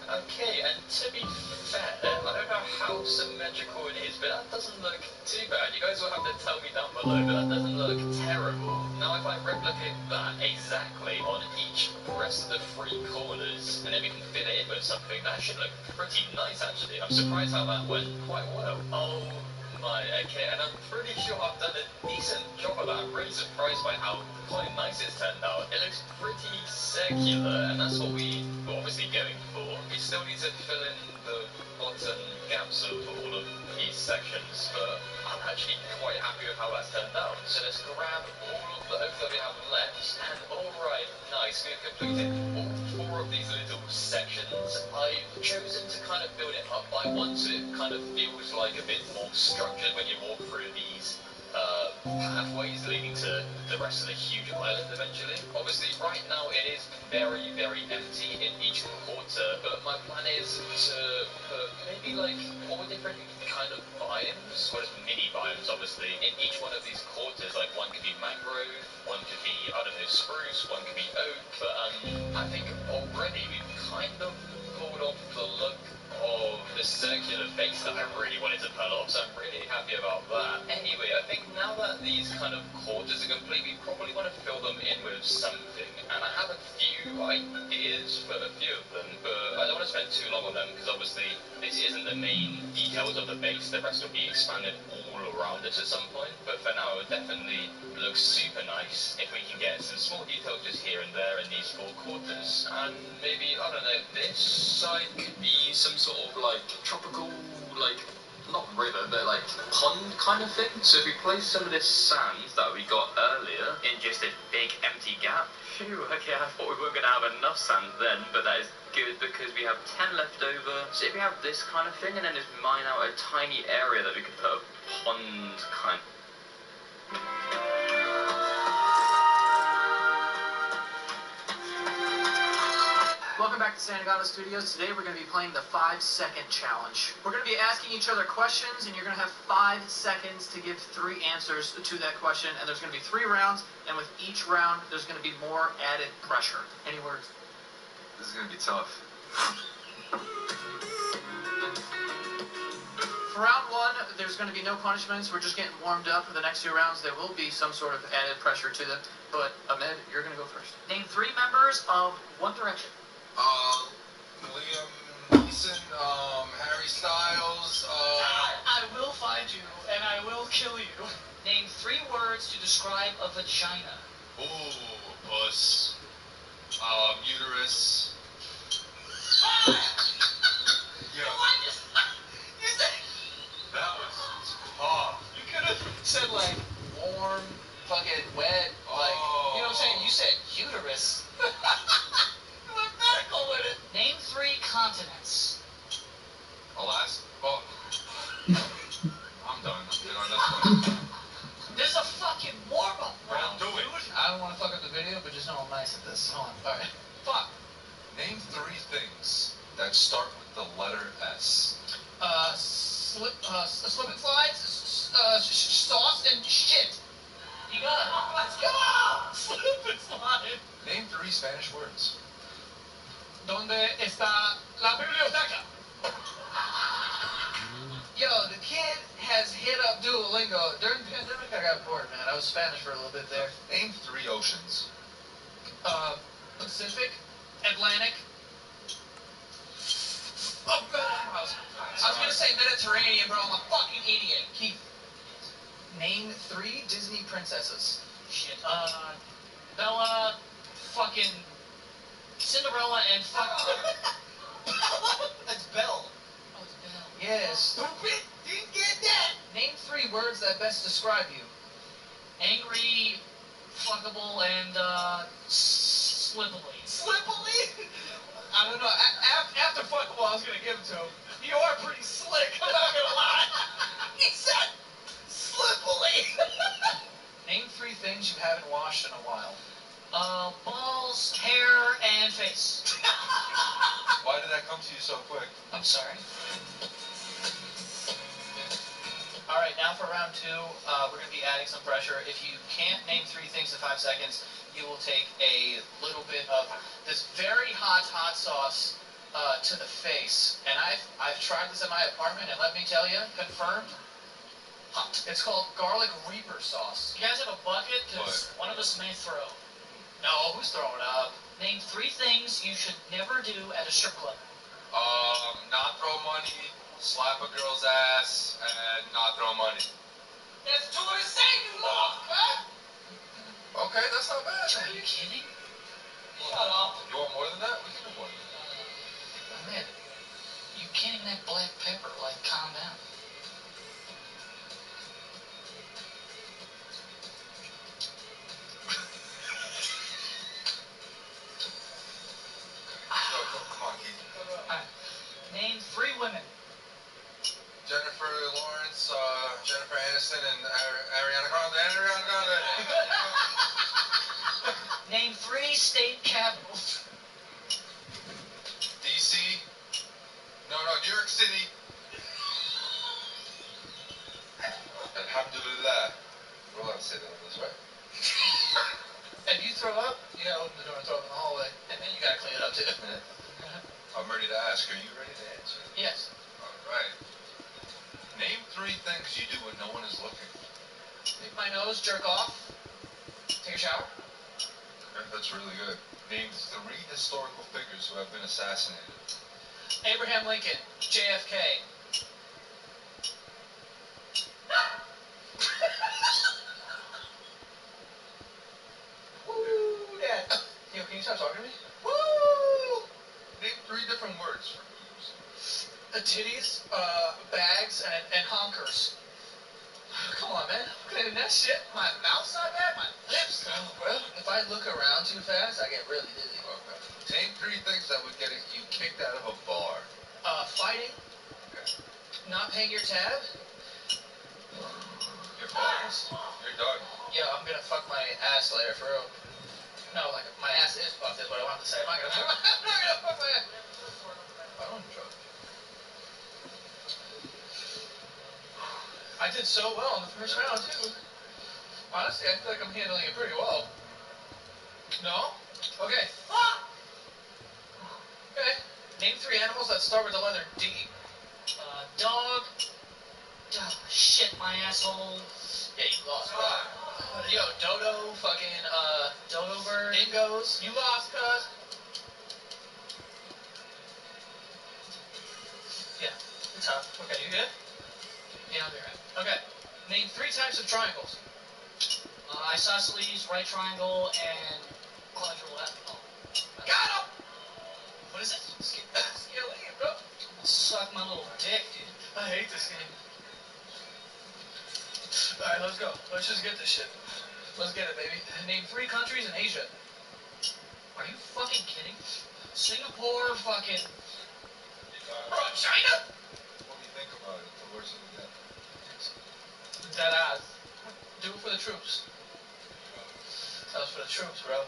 Okay, and to be fair, I don't know how symmetrical it is, but that doesn't look too bad. You guys will have to tell me down below, but that doesn't look terrible. Now if I replicate that exactly on each rest of the 3 corners, and then we can fill it in with something, that should look pretty nice actually. I'm surprised how that went quite well. Oh my, okay, and I'm pretty sure I've done a decent job of that. I'm really surprised by how quite nice it's turned out. It looks pretty circular, and that's what we were obviously going for. We still need to fill in the bottom gaps of all of these sections, but I'm actually quite happy with how that's turned out. So let's grab all of the oak that we have left, and alright, nice, we've completed all 4 of these little sections. I've chosen to kind of build it up by 1, so it kind of feels like a bit more structured when you walk through these pathways leading to the rest of the huge island eventually. Obviously right now it is very empty in each quarter, but my plan is to put maybe like 4 different kind of biomes, or just mini biomes obviously, in each one of these quarters. Like one could be mangrove, one could be, I don't know, spruce, one could be oak, but I think already we've kind of pulled off the look of the circular face that I really wanted to pull off, so I'm really happy about that. Anyway, I think now that these kind of quarters are complete, we probably want to fill them in with something, and I have a few ideas for a few of them, but I don't want to spend too long on them, because obviously this isn't the main details of the base. The rest will be expanded all around it at some point, but for now it would definitely look super nice if we can get some small details just here and there in these 4 quarters. And maybe, I don't know, this side could be some sort of like tropical, like, not river, but like pond kind of thing. So if we place some of this sand that we got earlier in just a big empty gap, phew, okay, I thought we weren't going to have enough sand then, but that is good because we have 10 left over. So if we have this kind of thing and then just mine out a tiny area that we could put a pond kind of... Welcome back to Santagato Studios. Today we're going to be playing the 5-second challenge. We're going to be asking each other questions, and you're going to have 5 seconds to give 3 answers to that question, and there's going to be 3 rounds, and with each round there's going to be more added pressure. Any words? This is going to be tough. For round one, there's going to be no punishments. We're just getting warmed up for the next 2 rounds. There will be some sort of added pressure to them. But, Ahmed, you're going to go first. Name 3 members of One Direction. Liam Neeson, Harry Styles, I will find you, and I will kill you. Name 3 words to describe a vagina. puss, uterus. Yeah. You said... That was tough. You could have said, like, warm, fucking wet, like, you know what I'm saying? You said uterus. You went medical with it. Name 3 continents. Alaska. Oh. I'm done. You know, that's fine. There's a fucking warm-up round. Do it. I don't want to fuck up the video, but just know I'm nice at this. Hold on. All right. Fuck. Name 3 things that start with the letter S. Slip and slides, sauce and shit. You got it. Let's go. Slip and slide. Name 3 Spanish words. ¿Dónde está la biblioteca? Yo, the kid has hit up Duolingo. During the pandemic, I got bored, man. I was Spanish for a little bit there. Name 3 oceans. Pacific, Atlantic. Oh, I was gonna say Mediterranean, bro. I'm a fucking idiot. Keith, name 3 Disney princesses. Shit. Bella, fucking Cinderella, and fuck. That's Belle. Oh, it's Belle. Yes. Stupid. Didn't get that. Name 3 words that best describe you. Angry, fuckable, and slippily. Slippily? I don't know. After fuckable, I was gonna give it to him. You are pretty slick. I'm not gonna lie. He said slippily. Name 3 things you haven't washed in a while. Balls, hair, and face. Why did that come to you so quick? I'm sorry. All right, now for round 2, we're going to be adding some pressure. If you can't name 3 things in 5 seconds, you will take a little bit of this very hot sauce to the face. And I've tried this in my apartment, and let me tell you, confirmed, hot. It's called garlic reaper sauce. You guys have a bucket? Because one of us may throw. No, who's throwing up? Name 3 things you should never do at a strip club. Not throw money, slap a girl's ass, and not throw money. That's to the same law, huh? Okay, that's not bad. Are you kidding? Shut up. You want more than that? We can do more than that. Man, you can't even have black pepper. Like, calm down. Come on, Keith. Alright. Name 3 women. Jennifer Lawrence, Jennifer Aniston, and Ariana Grande. Name 3 state capitals. DC. No, New York City. Alhamdulillah. We're allowed to say that this way. If you throw up, you gotta open the door and throw up in the hallway. And then you gotta clean it up too. I'm ready to ask. Are you ready to answer? Yes. Alright. Name 3 things you do when no one is looking. Pick my nose, jerk off, take a shower. That's really good. Name 3 historical figures who have been assassinated. Abraham Lincoln, JFK. Woo, Dad. Yo, can you stop talking to me? Woo! Name 3 different words for boobs. Titties, bags, and honkers. Come on, man. I'm gonna do that shit. My mouth's not bad, my lips. Well, if I look around too fast, I get really dizzy. Okay. Name 3 things that would get you kicked out of a bar. Fighting, Okay. not paying your tab. You're done. Yeah, I'm gonna fuck my ass later, for real. No, like, my ass is fucked, is what I wanted to say. I'm not gonna fuck my ass. I don't drugs. I did so well in the first round, too. Honestly, I feel like I'm handling it pretty well. No? Okay. Okay. Name 3 animals that start with the letter D. Dog, my asshole. Yeah, you lost, bro. Yo, Dodo, fucking, Dodo bird. Dingoes. You lost, cuz. Yeah, it's tough. Okay, you good? Yeah, I'll be right. Okay, name 3 types of triangles. Isosceles, right triangle, and quadrilateral. Oh. Got him! What is it? Scalene, bro. Suck my little dick, dude. I hate this game. Alright, let's go. Let's just get this shit. Let's get it, baby. Name 3 countries in Asia. Are you fucking kidding? Singapore, fucking... Bro, China? What do you think about it? The words of the dead. Dead ass. Do it for the troops. That was for the troops, bro.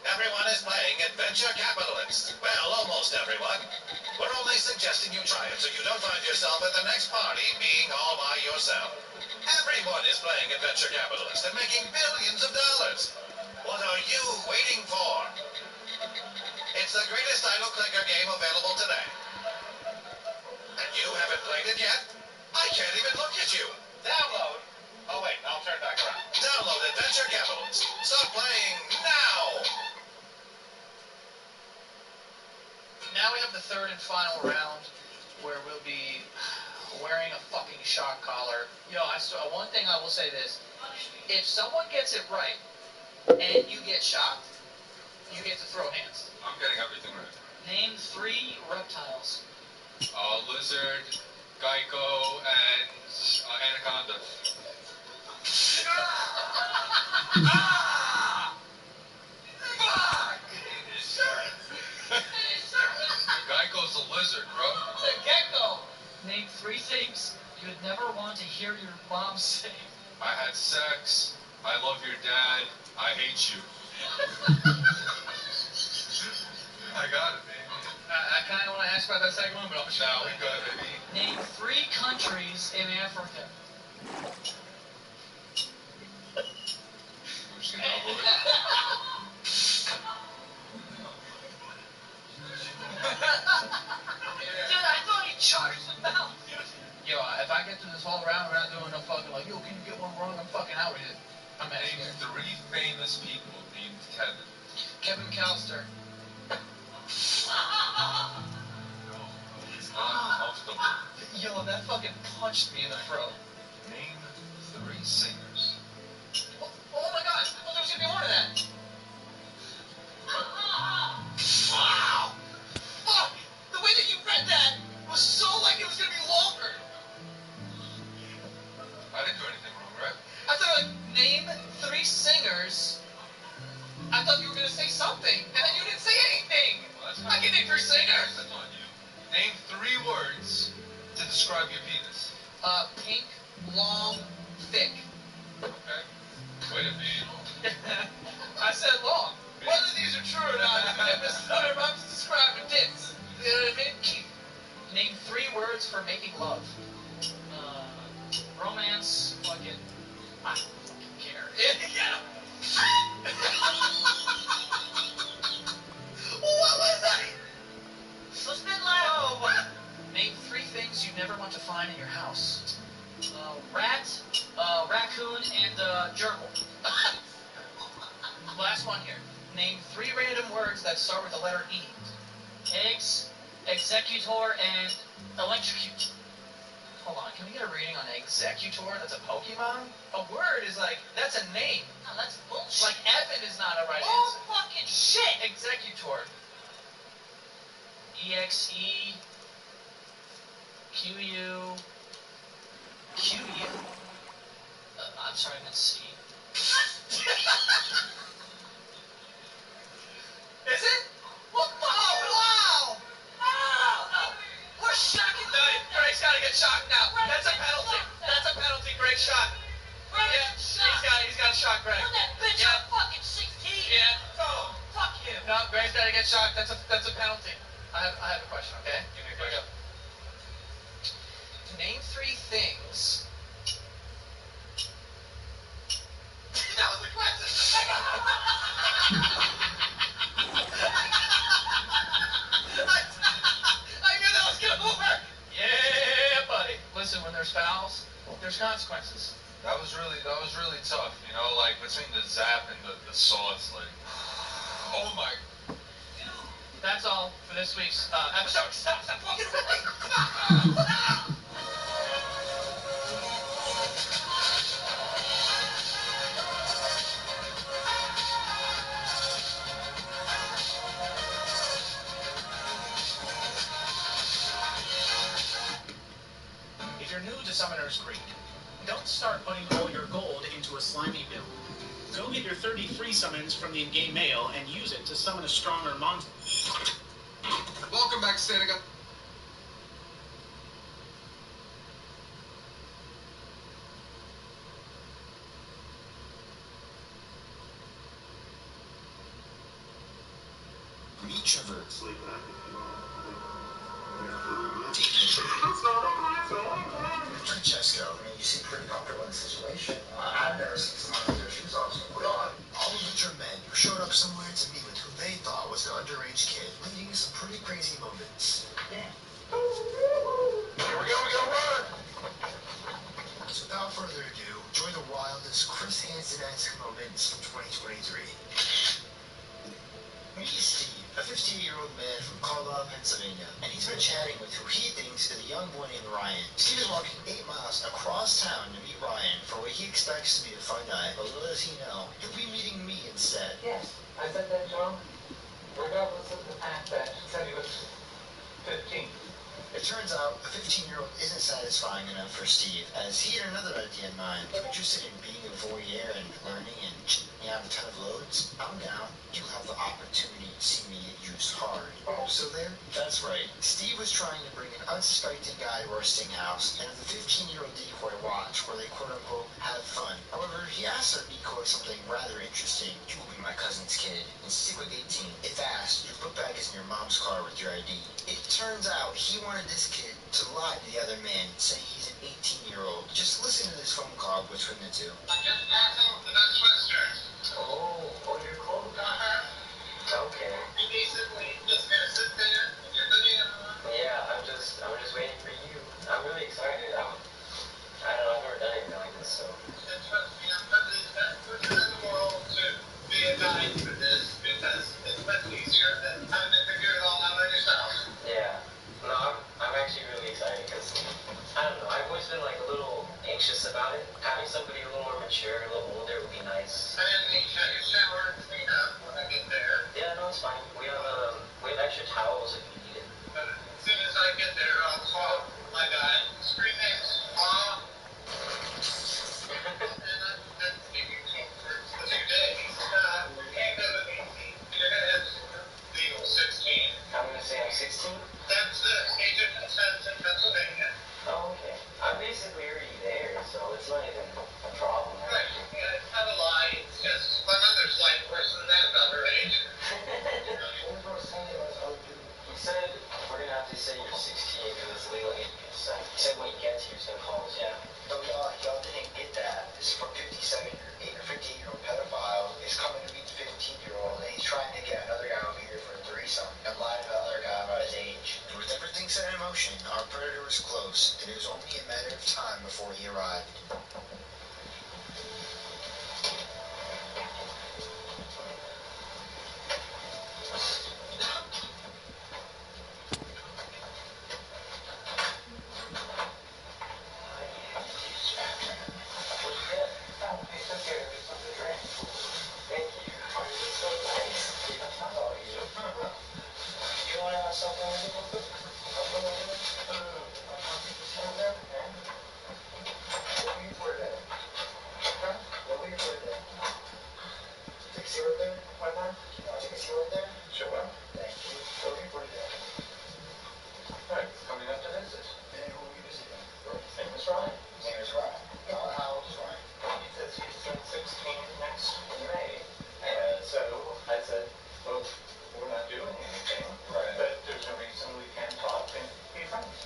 Everyone is playing Adventure Capitalist. Well, almost everyone. We're only suggesting you try it so you don't find yourself at the next party being all by yourself. Everyone is playing Adventure Capitalist and making billions of dollars. What are you waiting for? It's the greatest idle clicker game available today. And you haven't played it yet? I can't even look at you. Download. Oh wait, I'll turn back around. Download Adventure Capitalist. Start playing now. Now we have the 3rd and final round where we'll be wearing a fucking shock collar. Yo, one thing I will say this. If someone gets it right and you get shocked, you get to throw hands. I'm getting everything right. Name 3 reptiles. Lizard, Geico, and Anaconda. Geico's a lizard, bro. It's a gecko. Name 3 things you'd never want to hear your mom say. I had sex. I love your dad. I hate you. I got it, baby. I kind of want to ask about that second one, but I'm sure. No, we good, baby. Name 3 countries in Africa. We're just gonna go with it. Dude, I thought he charged them out. Yo, if I get through this whole round, we're not doing no fucking like, yo, can you get one wrong? I'm fucking out with it. I'm out Name here. 3 famous people named Kevin. Kevin McAllister. No, it's uncomfortable. Yo, that fucking punched me in the throat. Name 3 singers. Oh my god, I thought there was gonna be more to that. Wow! Fuck! The way that you read that was so like it was gonna be longer. I didn't do anything wrong, right? I thought like, name 3 singers. I thought you were gonna say something, and then you didn't say anything. Well, that's I can name 3 singers. That's on you. Name 3 words to describe your penis. Pink, long, thick. Okay? Wait a minute. I said long. Whether these are true or not, I'm just describing dicks. You know what I mean? Name 3 words for making love. Romance, fucking, I don't fucking care. What was that? What's been loud? Oh, name 3 things you never want to find in your house. Rat, raccoon, and gerbil. Last one here. Name 3 random words that start with the letter E. Eggs, executor, and electrocute. Hold on, can we get a reading on executor? That's a Pokemon? A word is like, that's a name. No, that's bullshit. Like Evan is not a right answer. Oh, fucking shit! Executor. E-X-E. Q-U. Q-U. I'm sorry, I meant C. Is it? What the? Oh, wow! Oh! We're shocking. No, Greg's gotta get shocked now. That's a penalty. That's a penalty. Great shot. Yeah, he's got a shot, Greg. That bitch, Yeah. I'm fucking 16. Yeah. Oh, fuck you. No, Greg's gotta get shocked. That's a penalty. I have a question, okay? Give me a question. Name 3 things. That was the question. I knew that was There's consequences. That was really tough, you know, like between the zap and the sauce, like, oh my. That's all for this week's episode. Stop walking away! If you're new to Summoner's Creek, don't start putting all your gold into a slimy bill. Go get your 30 free summons from the in-game mail and use it to summon a stronger monster. Welcome back, Stanica. Meet Trevor. Francesco. I mean, you seem pretty comfortable in the situation. I've never seen someone with their shoes off so quick. All of which are men who showed up somewhere to meet with who they thought was an underage kid, leading to some pretty crazy moments. Yeah. Here we go, run! So without further ado, enjoy the wildest Chris Hansen-esque moments from 2023. Meet Steve, a 15-year-old man from Carlisle, Pennsylvania, and he's been chatting with who he thinks is a young boy named Ryan. Steve is walking 8 miles across town to meet Ryan for what he expects to be a fun night, but little does he know, he'll be meeting me instead. Yes, I said that to him, regardless of the fact that he said he was 15. It turns out a 15-year-old isn't satisfying enough for Steve, as he had another idea in mind. If you're interested in being a voyeur and learning and checking out a ton of loads, I'm down. You'll have the opportunity to see me get used hard. Oh, so there? That's right. Steve was trying to bring an unsuspecting guy to our sting house and have the 15-year-old decoy watch where they quote-unquote have fun. However, he asked our decoy something rather interesting. You will be my cousin's kid and stick with 18. If asked, your book bag is in your mom's car with your ID. It turns out he wanted this kid to lie to the other man, saying he's an 18-year-old. Just listen to this phone call between the two. I'm just passing the best Western. Oh, you're close. Okay. You basically just gonna sit there with your hoodie on. Yeah, I'm just waiting for you. I'm really excited. I don't know, I've never done anything like this, so. And trust me, I'm probably the best person in the world to be a guide for this because it's much easier than having to figure it all out on yourself. Yeah. No, I'm actually really excited because, I don't know, I've always been like a little anxious about it. Having somebody a little more mature, a little older would be nice. I didn't need to have your shower and clean up when I get there. Yeah, no, it's fine. We have extra towels if you need it. But as soon as I get there, I'll call my guy. Screen name's Mom. And I've been speaking to him for 2 days. Ain't nothing easy. You're gonna have legal 16. I'm gonna say I'm 16? That's the agent that stands in Pennsylvania. Oh, okay. I'm basically already there, so it's not even a problem. Right. Yeah, it's not a lie. It's just my mother's like worse than that about her age. He said we're gonna have to say you're 16 because it's legal age consent. He said when you get here, he's gonna call us. Yeah. So y'all didn't get that. This 58-year-old pedophile is coming to meet the 15-year-old, and he's trying to get another guy over here for a threesome and lie to the other guy about his age. And with everything set in motion, our predator was close, and it was only a matter of time before he arrived.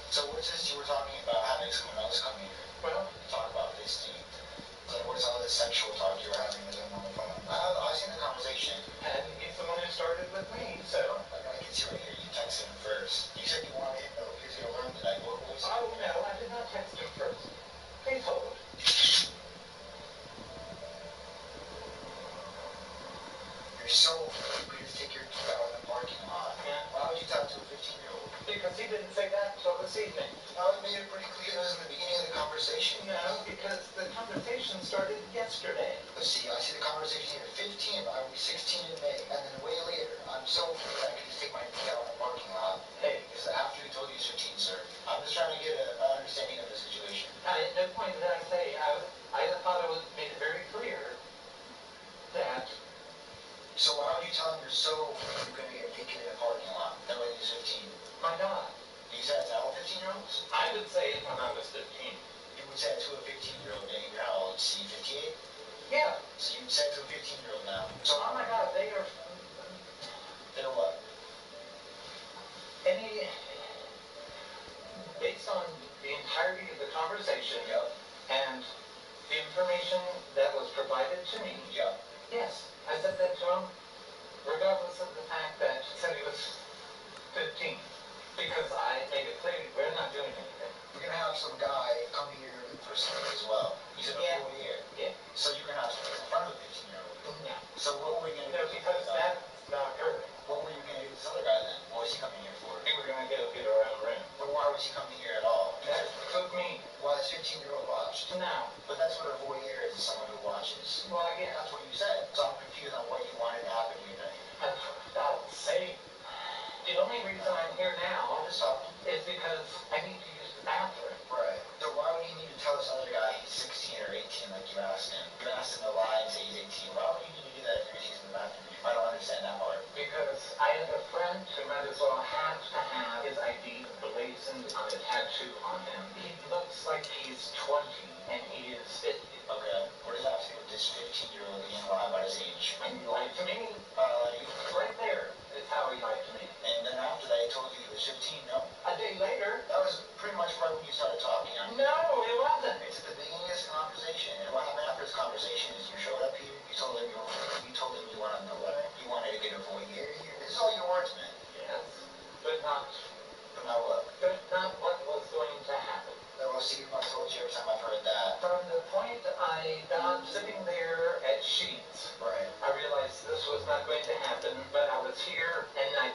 So what's this you were talking about having someone else come here? Well, Talk about this team. Like, what is all this sexual talk you were having with him on the phone? I seen the conversation. and he's the one who started with me, so. I can see right here. You texted him first. You said you wanted him to learn today. What was it? Oh, no, I did not text him first. Please hold. So, you just take your out in the parking lot. Yeah. Why would you talk to a 15-year-old? Because he didn't say that until this evening. No, he made it pretty clear this in the beginning of the conversation. No, because the conversation started yesterday. Let's see, I see the conversation here. 15, I will be 16 in May, and then way later, I'm so I can just take my out in the parking lot. Hey, This is after he told you he's 15, sir. I'm just trying to get an understanding of the situation. at no point did I say, I thought I was made it very clear that, So why would you tell him you're going to get taken in a parking lot? That way he's 15. my God, You said it's all 15-year-olds? I would say it when I was 15. You would say it to a 15-year-old, and you're how old? See, 58? Yeah. So you would say it to a 15-year-old now. So Oh my God, they are, they're what? based on the entirety of the conversation Yep. and the information that was provided to me, Yep. yes, I said that to him, regardless of the fact that he said he was 15, because I made it clear we're not doing anything. We're going to have some guy come here for something as well. He's an Yeah. employee here. Yeah. So you're going to have to in front of a 15-year-old. No. So what were you going to No, do? because that's not occurring. What were you going to do with this other guy then? What was he coming here for? We were going to go get our own room. But why was he coming here at all? That took me Why is 15-year-old watched? now. But that's what a voyeur is someone who watches. Well, I guess That's what you said. So I'm confused on what you wanted to happen here today. I'll say the only reason I'm here now I'm just talking. is because I need to use the bathroom. Right. So why would you need to tell this other guy he's 16 or 18 like you asked him? You asked him to lie and say he's 18. Why would you need to do that if you're using the bathroom? I don't understand that part. Because I have a friend who might as well have to have his ID blazoned on a tattoo on him. He looks like he's 20 and he is 50. Okay. What does that have to do with this 15-year-old being lying about his age? And he lied to me. Right there is how he lied to me. And then after that he told you he was 15, no? A day later, That was pretty much right when you started talking. no, it wasn't. It's at the beginning of this conversation. And what happened after this conversation is you showed up here, you told him you wanted to learn, you wanted to get a voyeur here. This is all your words, man. Yes, but not what was going to happen. Well, see, I told you every time I've heard that. From the point I got sitting there at Sheets, Right. I realized this was not going to happen, but I was here and I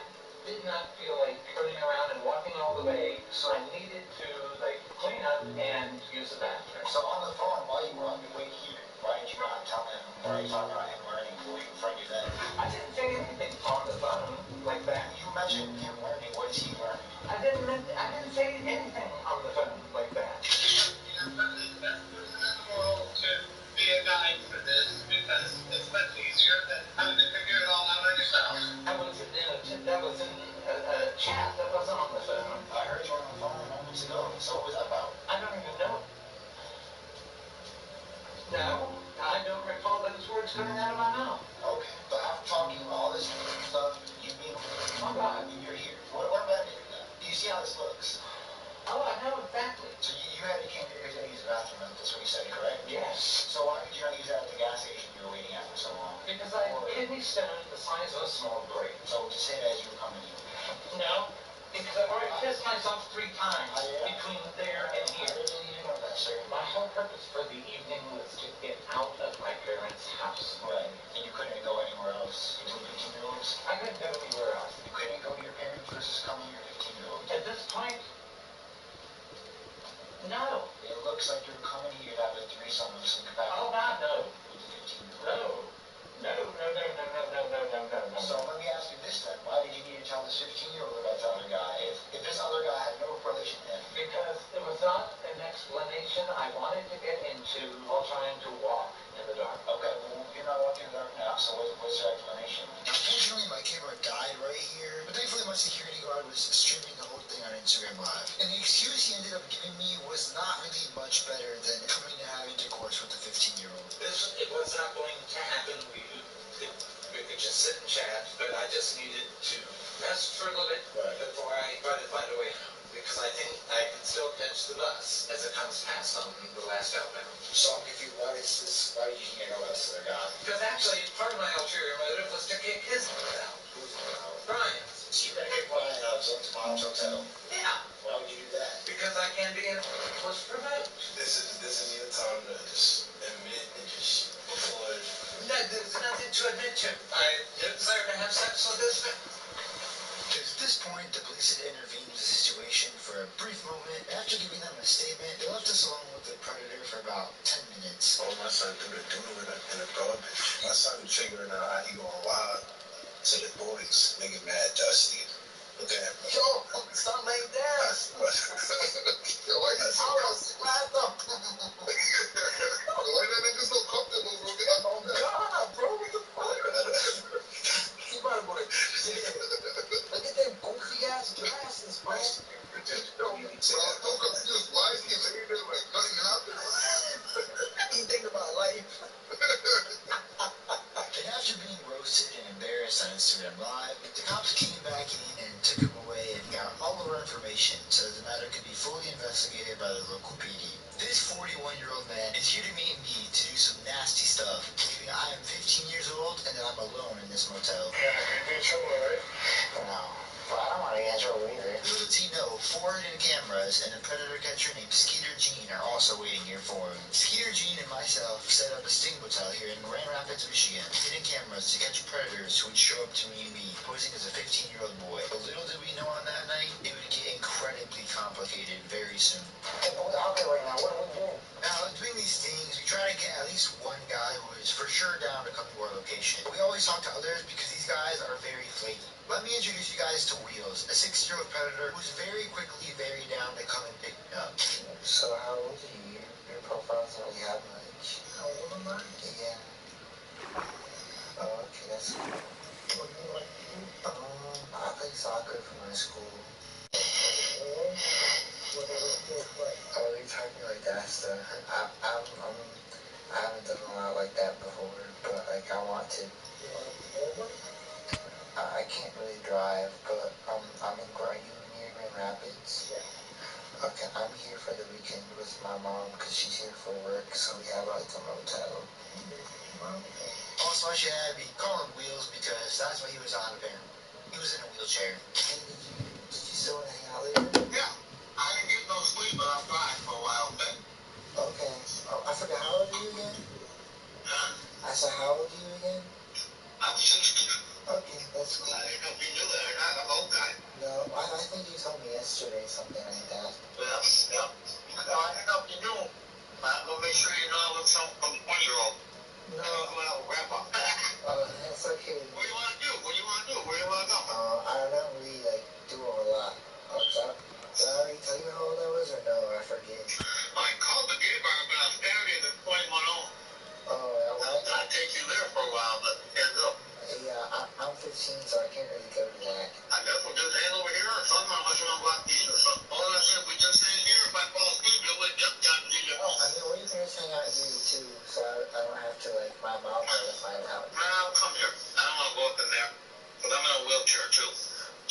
did not feel like turning around and walking all the way, so I needed to clean up and use the bathroom. So on the phone, while you were on your way here, why did you not tell him, why are you talking about him learning before you confront you then? I didn't say anything on the phone like that. You mentioned him learning, what is he learning? I didn't say anything on the phone like that. To be a guide for this because it's much easier than having to figure it all out on yourself. That was in a chat, that wasn't on the phone. I heard you on the phone moments ago, so what was that about? I don't even know. No, I don't recall those words coming out of my mouth. Okay, but after talking all this stuff, you being, Oh God. you're here. What about it? Do you see how this looks? Oh, I know exactly. So you had to came here because you had to use the bathroom, that's what you said, correct? Yes. So why could you not use that at the gas station you were waiting at for so long? Because I had kidney stone the size of a small grape. So to say that as you were coming here. No, because I've already pissed myself 3 times between there and I here. didn't even know that, sir. My whole purpose for the evening was to get out of my parents' house. Right. And you couldn't go anywhere else between 15-year-olds? I couldn't go anywhere else. You couldn't go to your parents versus coming here 15-year-olds? At this point, no. It looks like you're coming here to have a threesome with some capacity. Oh God, no. With the 15-year-old. No. No. So let me ask you this then. Why did you need to tell this 15-year-old about the other guy? If this other guy had no relation to him? Because it was not an explanation I wanted to get into while trying to walk in the dark. Okay, well, you're not walking in the dark now, so what's your explanation? Unfortunately, my camera died right here, but thankfully my security guard was streaming the whole thing on Instagram Live. And the excuse he ended up giving me was not really much better than coming to have intercourse with a 15-year-old. It was not going to happen. We could just sit and chat, but I just needed to rest for a little bit before I try to find a way home. Because I think I can still catch the bus as it comes past on the last outbound. So I'm confused. Why did you think I know about this other guy? Because actually, part of my ulterior motive was to kick his butt out. Who's out? Brian. So you're gonna kick Brian out of Mom's hotel? Yeah. Why would you do that? Because I can be in was provoked. This is your time to just admit and just before. No, there's nothing to admit to. I desire to have sex with this man. At this point, the police had intervened in the situation for a brief moment. After giving them a statement, they left us alone with the predator for about 10 minutes. Oh, my son threw the doodle in the garbage. My son figuring out how he going wild to the boys, nigga mad dusty. Look at him. Yo, stop laying down. Yo, why you I was slapped up. Why that nigga so comfortable, bro? Get up on that. God, bro, what the fuck? You better go to jail. Look at them goofy ass glasses, bro. You think about life. And after being roasted and embarrassed on Instagram Live, the cops came back in and took him away and got all of our information so that the matter could be fully investigated by the local PD. This 41-year-old man is here to meet me to do some nasty stuff, believing I am 15 years old and that I'm alone in this motel. Yeah, you're in trouble, right? No. Well, I don't want to get in trouble either. Little did he know, 4 hidden cameras and a predator catcher named Skeeter Jean are also waiting here for him. Skeeter Jean and myself set up a sting motel here in Grand Rapids, Michigan. Hidden cameras to catch predators who would show up to me and me, posing as a 15-year-old boy. But little did we know on that night, it would get incredibly complicated very soon. Hey, both out there right now, what are we doing? Now, doing these things, we try to get at least one guy who is for sure down to come to our location. We always talk to others because these guys are very flaky. Let me introduce you guys to Wheels, a 6-year-old predator who's very quickly very down to come and pick me up. So how old are you? Your profile's not really that much. How old am I? Yeah. Oh, okay, that's cool. What do you like to do? I play soccer for my school. What do you play? Oh, you're talking like that stuff. I haven't done a lot like that before, but like I want to. You want to be over? I can't really drive, but I'm in near Grand Rapids. Yeah. Okay, I'm here for the weekend with my mom because she's here for work, so we have like a motel. Also, I should have me call him Wheels because that's what he was on apparently. He was in a wheelchair. Hey, did you still want to hang out later? Yeah. I didn't get no sleep, but I'm fine for a while, man. Okay. Oh, I forgot, how old are you again? Huh? I said, how old are you again? I'm 60. Okay, that's cool. I didn't know if you knew that or not. I'm an old guy. No, I think you told me yesterday something like that. Well, yeah. I didn't know if you knew. I'm going to make sure you know I was something from 20-year-old. No. I'm going out with grandpa. That's okay. What do you want to do? What do you want to do? Where do you want to go? I don't really, like, do a lot. Did I already tell you how old I was, or no? I forget. I called the gay bar, but I was Saturday the 21 on. I'll take you there for a while, but heads up. Yeah, I'm 15, so I can't really go to that. I guess we'll just hang over here or something, unless you want to go out to eat or something. Or unless if we just hang here, if I fall asleep, you'll wake up down and leave your home. I mean, we can just hang out here, too, so I don't have to, like, my mom has to find out. Well, come here. I don't want to go up in there, because I'm in a wheelchair, too.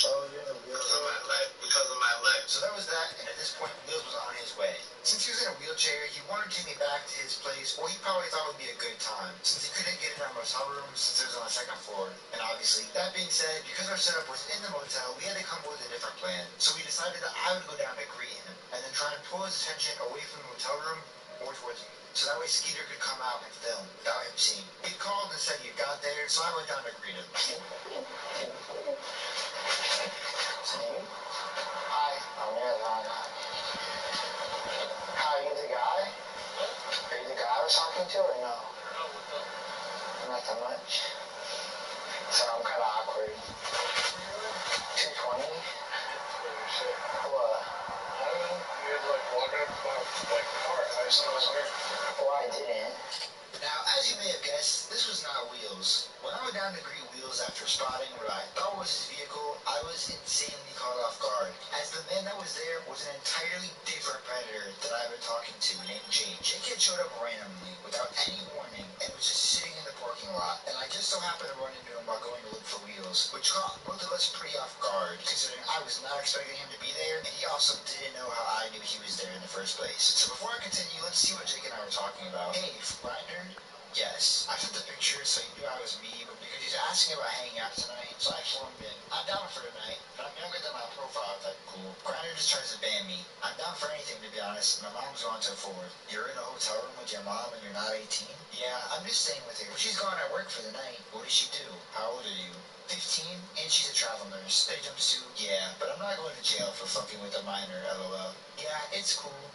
Oh, you're in a wheelchair? Because of my leg. So that was that, and at this point, Wheels was on his way. Since he was in a wheelchair, he wanted to take me back to his place. Well, he probably thought it would be a good time, since he couldn't get in our motel room since it was on the 2nd floor. And obviously, that being said, because our setup was in the motel, we had to come up with a different plan. So we decided that I would go down to greet him, and then try and pull his attention away from the motel room more towards me. So that way Skeeter could come out and film without him seeing. He called and said you got there, so I went down to greet him. Hi, I'm Aaron. Hi, are you the guy? Are you the guy I was talking to or no? Not that much. So I'm kind of awkward. 220? What? You had like walking up like car. I just thought it was weird. Well, I didn't. Now, as you may have guessed, this was not Wheels. When I went down to greet Wheels after spotting what I thought was his vehicle, I was insanely caught off guard, as the man that was there was an entirely different predator that I've been talking to named Jake. Jake had showed up randomly, without any warning, and was just sitting in the parking lot, and I just so happened to run into him while going to look for Wheels, which caught both of us pretty off guard, considering I was not expecting him to be there, and he also didn't know how I knew he was there in the first place. So before I continue, let's see what Jake and I were talking about. Hey, Grinder? Yes. I sent the picture so he knew I was me, but because he's asking about hanging out tonight, so I informed him. I'm down for tonight, but I'm younger than my profile type. Cool. Grinder just tries to ban me. I'm down for anything, to be honest. My mom's gone till 4. You're in a hotel room with your mom and you're not 18? Yeah, I'm just staying with her. She's gone at work for the night. What does she do? How old are you? 15, and she's a travel nurse. A jumpsuit? Yeah, but I'm not going to jail for fucking with a minor, lol. Yeah, it's cool.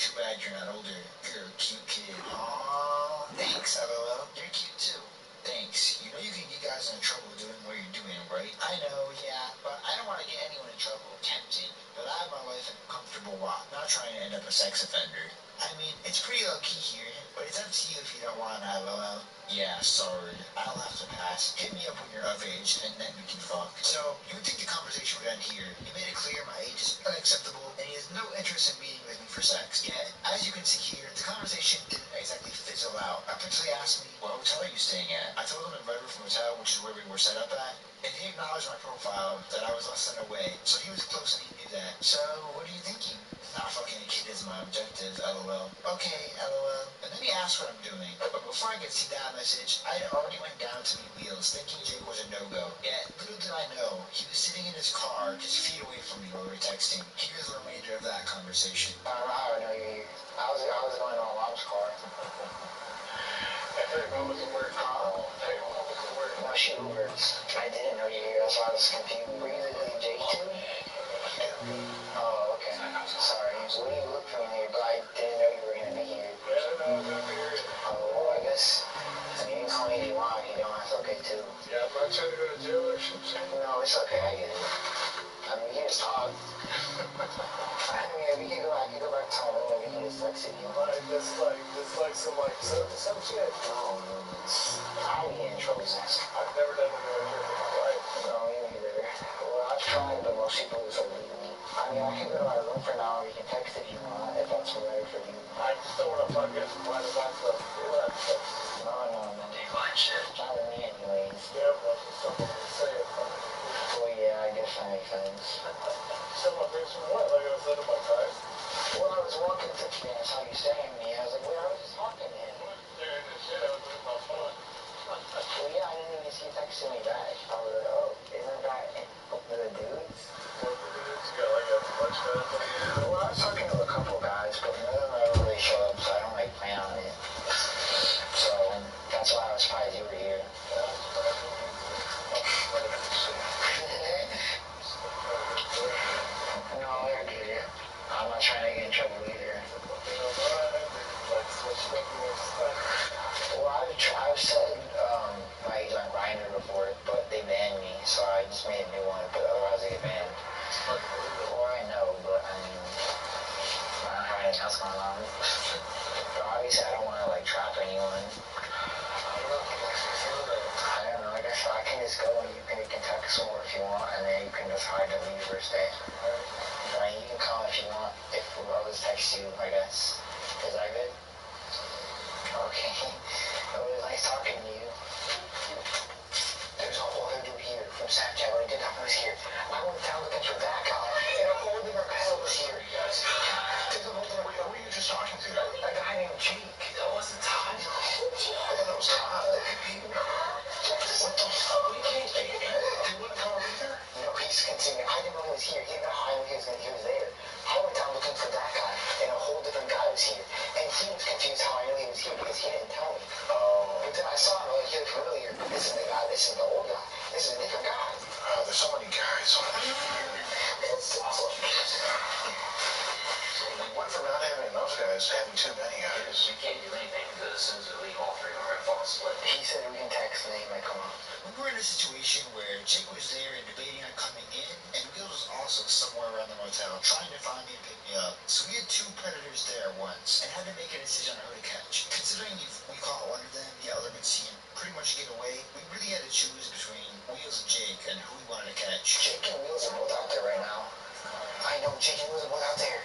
Too bad you're not older. You're a cute kid. Aww, thanks, lol. You're cute too. Thanks. You know you can get guys in trouble doing what you're doing, right? I know, yeah, but I don't want to get anyone in trouble. Tempted. But I have my life in a comfortable walk. Not trying to end up a sex offender. I mean, it's pretty low-key here, but it's up to you if you don't want to, lol. Yeah, sorry. I'll have to pass. Hit me up when you're of age, and then we can fuck. So, you would think the conversation would end here. He made it clear my age is unacceptable, and he has no interest in meeting with me for sex. Yet, as you can see here, the conversation didn't exactly fizzle out. Eventually asked me, what hotel are you staying at? I told him in Red Roof Hotel, which is where we were set up at, and he acknowledged my profile, that I was less than away, so he was close and he knew that. So, what are you thinking? Not fucking a kid is my objective, lol. Okay, lol. And then he asked what I'm doing. But before I could see that message, I had already went down to meet Wheels, thinking Jake was a no-go. Yet, little did I know, he was sitting in his car, just feet away from me while we were texting. Here's the remainder of that conversation. I don't know how I know you're here. I was going to my mom's car. If her mom was a word call, hey, mom was a word. No, she Ubers. I didn't know you were here, that's why I was confused. Were you the Jake too? Oh, okay. Sorry. What do you look for me here? But I didn't know you were going to be here. Yeah, no, I was going to be here. Oh, well, I guess. I mean, you can call me if you want. You know, that's okay too. Yeah, I'm not trying to go to jail or something. No, it's okay. I get it. I mean, we can just talk. I mean, we can go back to home and we can just text it. Like, it's like some shit. No, I'll be in trouble, Zach. I've never done it in my life. No, me neither. Well, I've tried, but most people just don't believe me. I mean, I can go to my room for now, or you can text if you want, if that's better for you. I just don't want to fucking find a bunch of stuff. No. Fine shit. Not with me anyways. Yeah, but it's something to say it. Well, yeah, I guess that makes sense. So my bitch from what? Like I said to my guys? Well, I was walking to me, I saw you staring at me. I was like, well, I was just talking to him. I was staring at shit, I was doing my phone. Well, yeah, I didn't even see you texting me back. I was like, oh, isn't that the dudes? What the dudes? You got like a bunch of guys? Well, I was talking to a couple guys, but none of them ever really show up, so I don't like plan on it. So, that's why I was surprised you were here. No, I get it. I'm not trying to get in trouble either. Well, I've said my age on Grindr before, but they banned me, so I just made a new one, but otherwise I get banned. Well, I know, but I mean, I don't have anything else going on. But obviously I don't want to, like, trap anyone. I don't know, I guess I can just go and you can text more if you want, and then you can decide to leave or stay. I mean, you can call if you want, if others text you, I guess. Is that good? Okay. It was nice talking to you. There's a whole other dude here from Snapchat when I did that was here. I went down looking for that guy, and a whole different guy was here. There's a whole different guy. Who were you just talking to? A guy named Jake. That wasn't Todd. I thought it was Todd. What the fuck? We can't do you want to come over here? No, he's continuing. I didn't know he was here. He didn't know how he was there. I went down looking for that guy, and a whole different guy was here. And he was confused how I knew he was here because he didn't tell me. But then I saw him, like, he looked familiar. This is the guy. This is the old guy. This is a different guy. There's so many guys. We went from not having enough guys to having too many guys. We can't do anything because as soon as we leave, all three are at fault split. He said we can text and then he might come up. We were in a situation where Jake was there and debating on coming in, and Will was also somewhere around the motel trying to find me and pick me up. So we had 2 predators there at once, and had to make a decision on who to catch. Considering if we caught one of them, the other would see him pretty much get away, we really had to choose between Wheels and Jake and who we wanted to catch. Jake and Wheels are both out there right now. I know, Jake and Wheels are both out there.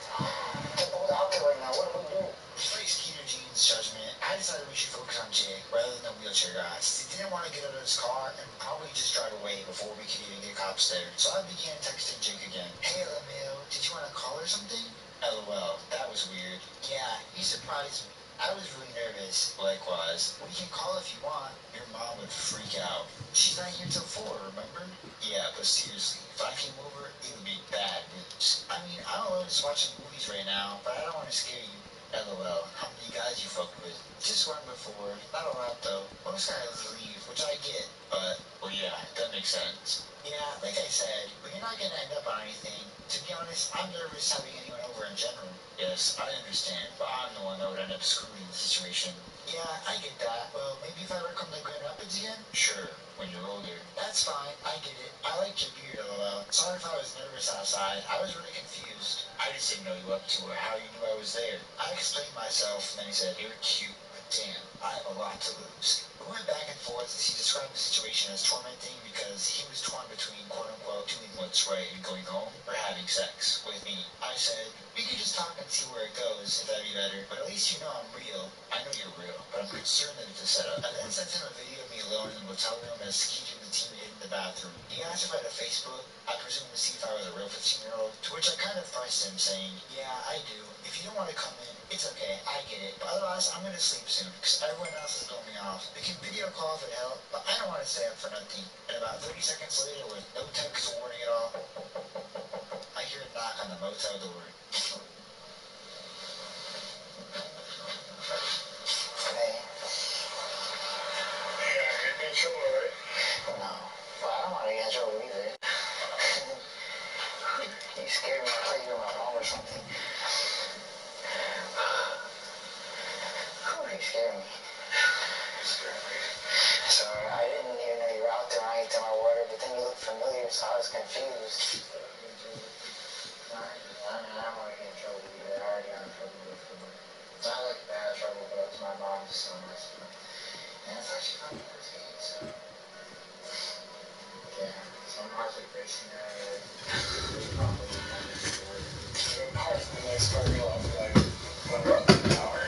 They're both out there right now. What do we do? Despite Skeeter Jean's judgment, I decided we should focus on Jake rather than the wheelchair guy, since he didn't want to get out of his car and probably just drive away before we could even get cops there. So I began texting Jake again. Hey, LMAO, did you want to call or something? LOL, that was weird. Yeah, he surprised me. I was really nervous. Likewise. We can call if you want. Your mom would freak out. She's not here till 4, remember? Yeah, but seriously, if I came over, it would be bad news. I mean, I just watching movies right now, but I don't want to scare you. LOL. How many guys you fuck with? Just one before. Not a lot though. Most guys leave, which I get, but, well yeah, that makes sense. Yeah, like I said, but you're not gonna end up on anything. To be honest, I'm nervous having anyone over in general. Yes, I understand, but I'm the one that would end up screwing the situation. Yeah, I get that. Well, maybe if I work on the Grand Rapids again? Sure, when you're older. That's fine, I get it. I like your beard, LOL. Sorry if I was nervous outside. I was really confused. I just didn't know you up to or how you knew I was there. I explained myself, and then he said, you're cute, but damn, I have a lot to lose. We went back and forth as he described the situation as tormenting because he was torn between quote-unquote doing what's right and going home or having sex with me. I said, we could just talk and see where it goes if that'd be better, but at least you know I'm real. I know you're real, but I'm concerned that it's a setup. I then sent him a video of me alone in the motel room as Skeeter and the team hid in the bathroom. He asked if I had a Facebook, I presume to see if I was a real 15-year-old, to which I kind of pressed him saying, yeah, I do. If you don't want to come in, it's okay, I get it, but otherwise I'm gonna sleep soon because everyone else is blowing me off. We can video call if it helps, but I don't want to stay up for nothing. And about 30 seconds later, with no text or warning at all, I hear a knock on the motel door. Hey. You're not gonna get in trouble, right? No. Well, I don't want to get in trouble either. You scared me. I thought you were my mom or something. You scared me. Sorry, I didn't even know you were out there when I ate my water, but then you looked familiar, so I was confused. I don't want to get in trouble either. I already got in trouble before. It's not like bad trouble, but it was my mom just so much. And it's like she found me first game, so. Yeah, so I'm hardly racing her. The next parking lot for like an hour.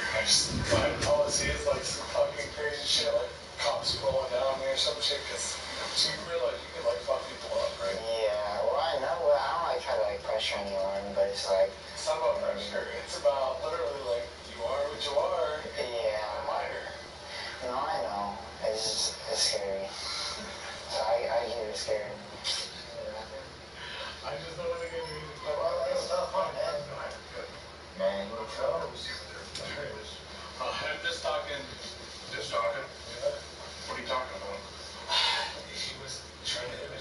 My policy is like some fucking crazy shit, like cops rolling down me or some shit, because you realize you can like fuck people up, right? Yeah, well I know, I don't like try to like pressure anyone, but it's like. It's not about pressure, it's about literally like, you are what you are. Yeah. Minor. No, I know. It's scary. So I get it scared. I just don't want to get you. It's not fun, man. Man, what troubles? I'm just talking. Just talking? Yeah. What are you talking about? He was trying to hit me.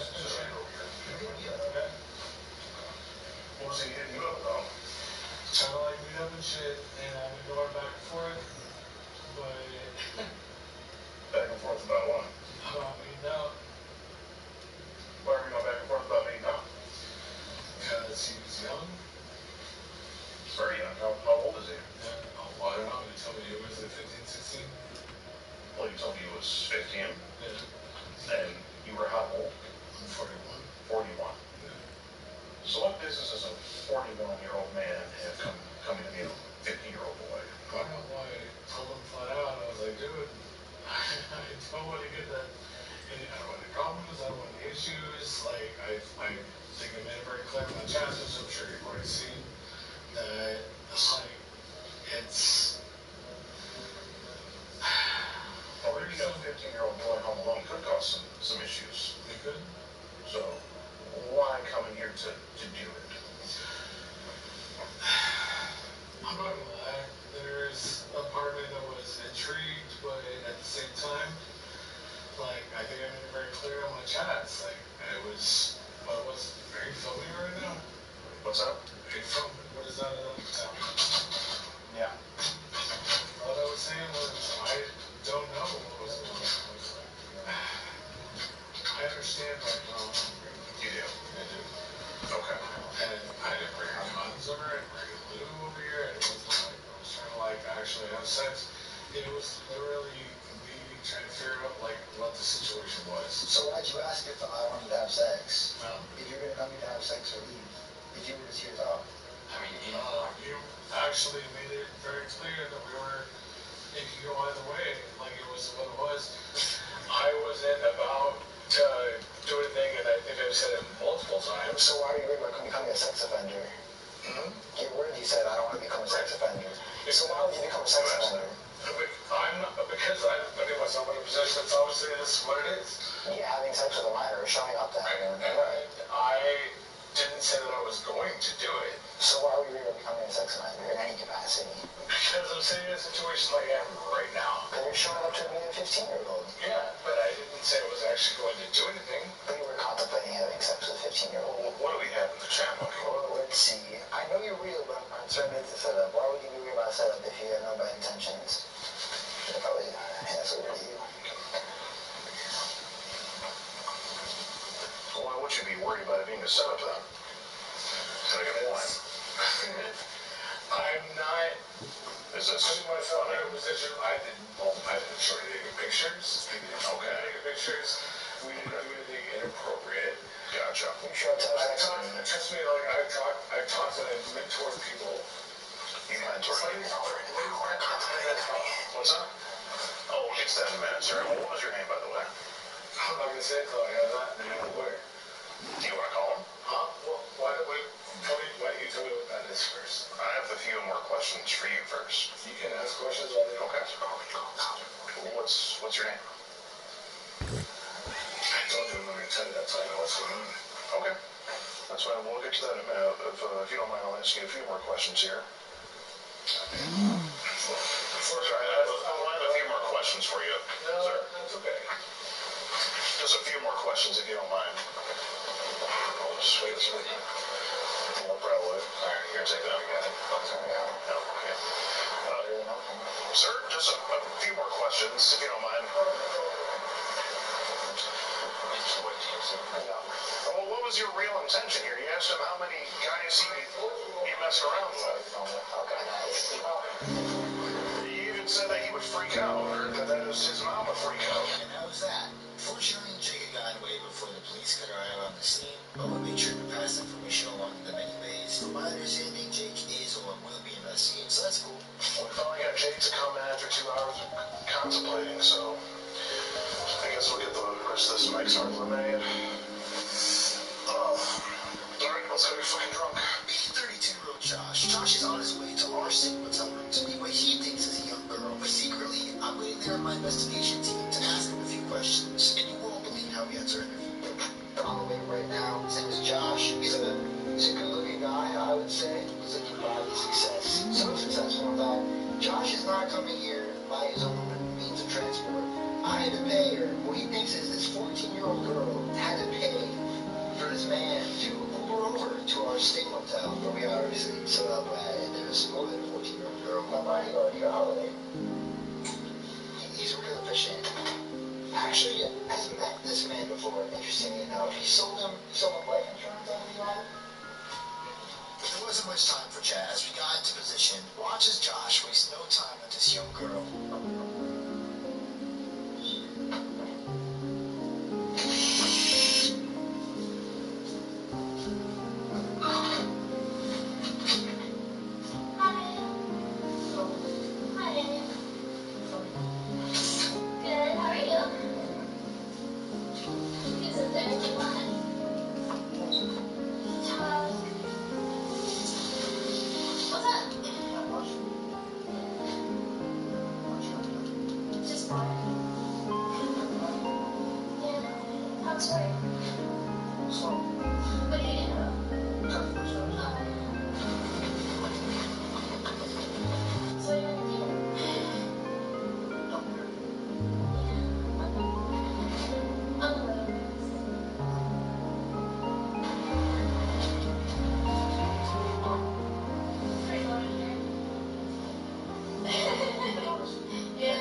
What was he hitting you up about? Trying to like meet up and shit, and I've been going back and forth, but Back and forth about what? about meeting out, Why are we going back and forth about me now? because he was young. Very young. How old is he? And, well, I don't know, he told me he was 15, 16. Well, you told me he was 15. Yeah. And you were how old? I'm 41. 41. Yeah. So what business does a 41-year-old man have coming to meet a 15-year-old boy? I don't know why I told him flat out. I was like, dude, I don't want to get that. I don't want any problems. I don't want any issues. Like, I think I made it very clear in my chat, which I'm sure you've already seen, that, like, it's. Well, you know, a 15-year-old boy home alone could cause some issues. It could. So why coming here to do it? I'm not gonna lie. There's a part of me that was intrigued, but at the same time, like, I think I made it very clear on my chats. Like, it was. What was. Are you filming right now? What's up? Are you filming? What is that? Yeah. What I was saying was, I don't know what was going on. I understand right now. You do? I do. Okay. And I didn't bring guns over, I didn't bring glue over here, and it wasn't like I was trying to like actually have sex. It was literally me trying to figure out like what the situation was. So why'd you ask if I wanted to have sex? Well, If you're gonna come here to have sex or leave, if you were just here to talk. I mean, you actually made it very clear that it could go either way. Like it was what it was. I wasn't about to do anything, and I think I've said it multiple times. So why are you worried about becoming a sex offender? Your word, you said, I don't want to become a sex offender. So why would you become a sex offender? I'm not, because I'm putting myself in a position that's obviously this is what it is. Yeah, having sex with a minor or showing up to having. I didn't say that I was going to do it. So why would you really becoming a sex offender in any capacity? Because I'm sitting in a situation like I am right now. Because you're showing up to meet a 15-year-old. Yeah, but I didn't say I was actually going to do anything. But you were contemplating having sex with a 15-year-old. Well, what do we have in the chat, buddy? Well, let's see. I know you're real, but I'm concerned with the setup. Why would you be worried about setup if you have no bad intentions? If I was answering to you. Why would you be worried about it being a setup then? Can I get a line? I'm not. Is this putting myself in a position? I didn't show you any pictures. Okay. Pictures. We didn't do anything inappropriate. Gotcha. Trust me, like I've talked and I've mentored people. You mentored people? What's that? Oh, we'll get to that in a minute, sir. What was your name, by the way? I'm not gonna say it till I have that in the word. Do you want to call him? Huh? Well, why don't you tell me what that is first? I have a few more questions for you first. You can ask questions while they don't. Okay. What's your name? I told you I'm not gonna tell you that till I know what's going on. Okay. That's fine. We'll get to that in a minute. If you don't mind, I'll ask you a few more questions here. Sorry, I have a few more questions for you. No, that's okay. Just a few more questions, if you don't mind. I'll just wait a second. More probably. All right, here, take that. Okay. Sir, just a few more questions, if you don't mind. Well, what was your real intention here? You asked him how many guys he messed around with. He even said that he would freak out, or that his mom would freak out. And how was that? Fortunately, Jake had gotten away before the police could arrive on the scene, but we made sure to pass information along to them anyways. From my understanding, Jake is or will be investigating, so that's cool. We finally got Jake to come in after 2 hours of contemplating, so I guess we'll get the rest of this Mike's Hard Lemonade. Alright, let's go get fucking drunk. 32-year-old Josh. Josh is on his way to our single hotel room to meet what he thinks is a young girl, but secretly, I'm waiting there on my investigation team to ask him a few questions, and you won't believe how he answered interview. On the way right now. His name is Josh. He's a good-looking guy, I would say. He's looking for success. So successful, in fact. Josh is not coming here by his own means of transport. I had to pay her. What he thinks is this 14-year-old girl had to pay for this man to Uber over to our state hotel, where we obviously set up at, and there's more than a 14-year-old girl. My bodyguard here, Holiday. He's real efficient. Actually, has met this man before, interestingly enough. He sold him life insurance on the island. There wasn't much time for chat as we got into position. Watch as Josh wastes no time with this young girl. Yeah.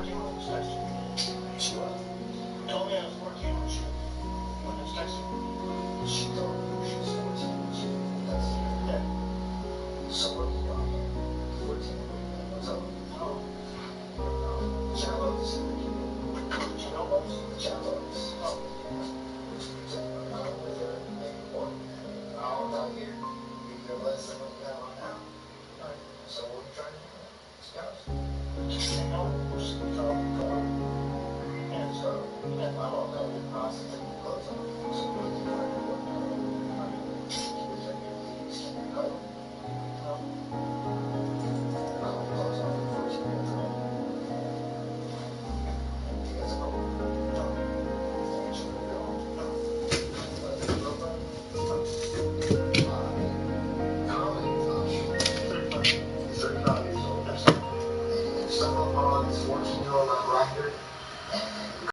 14 minutes.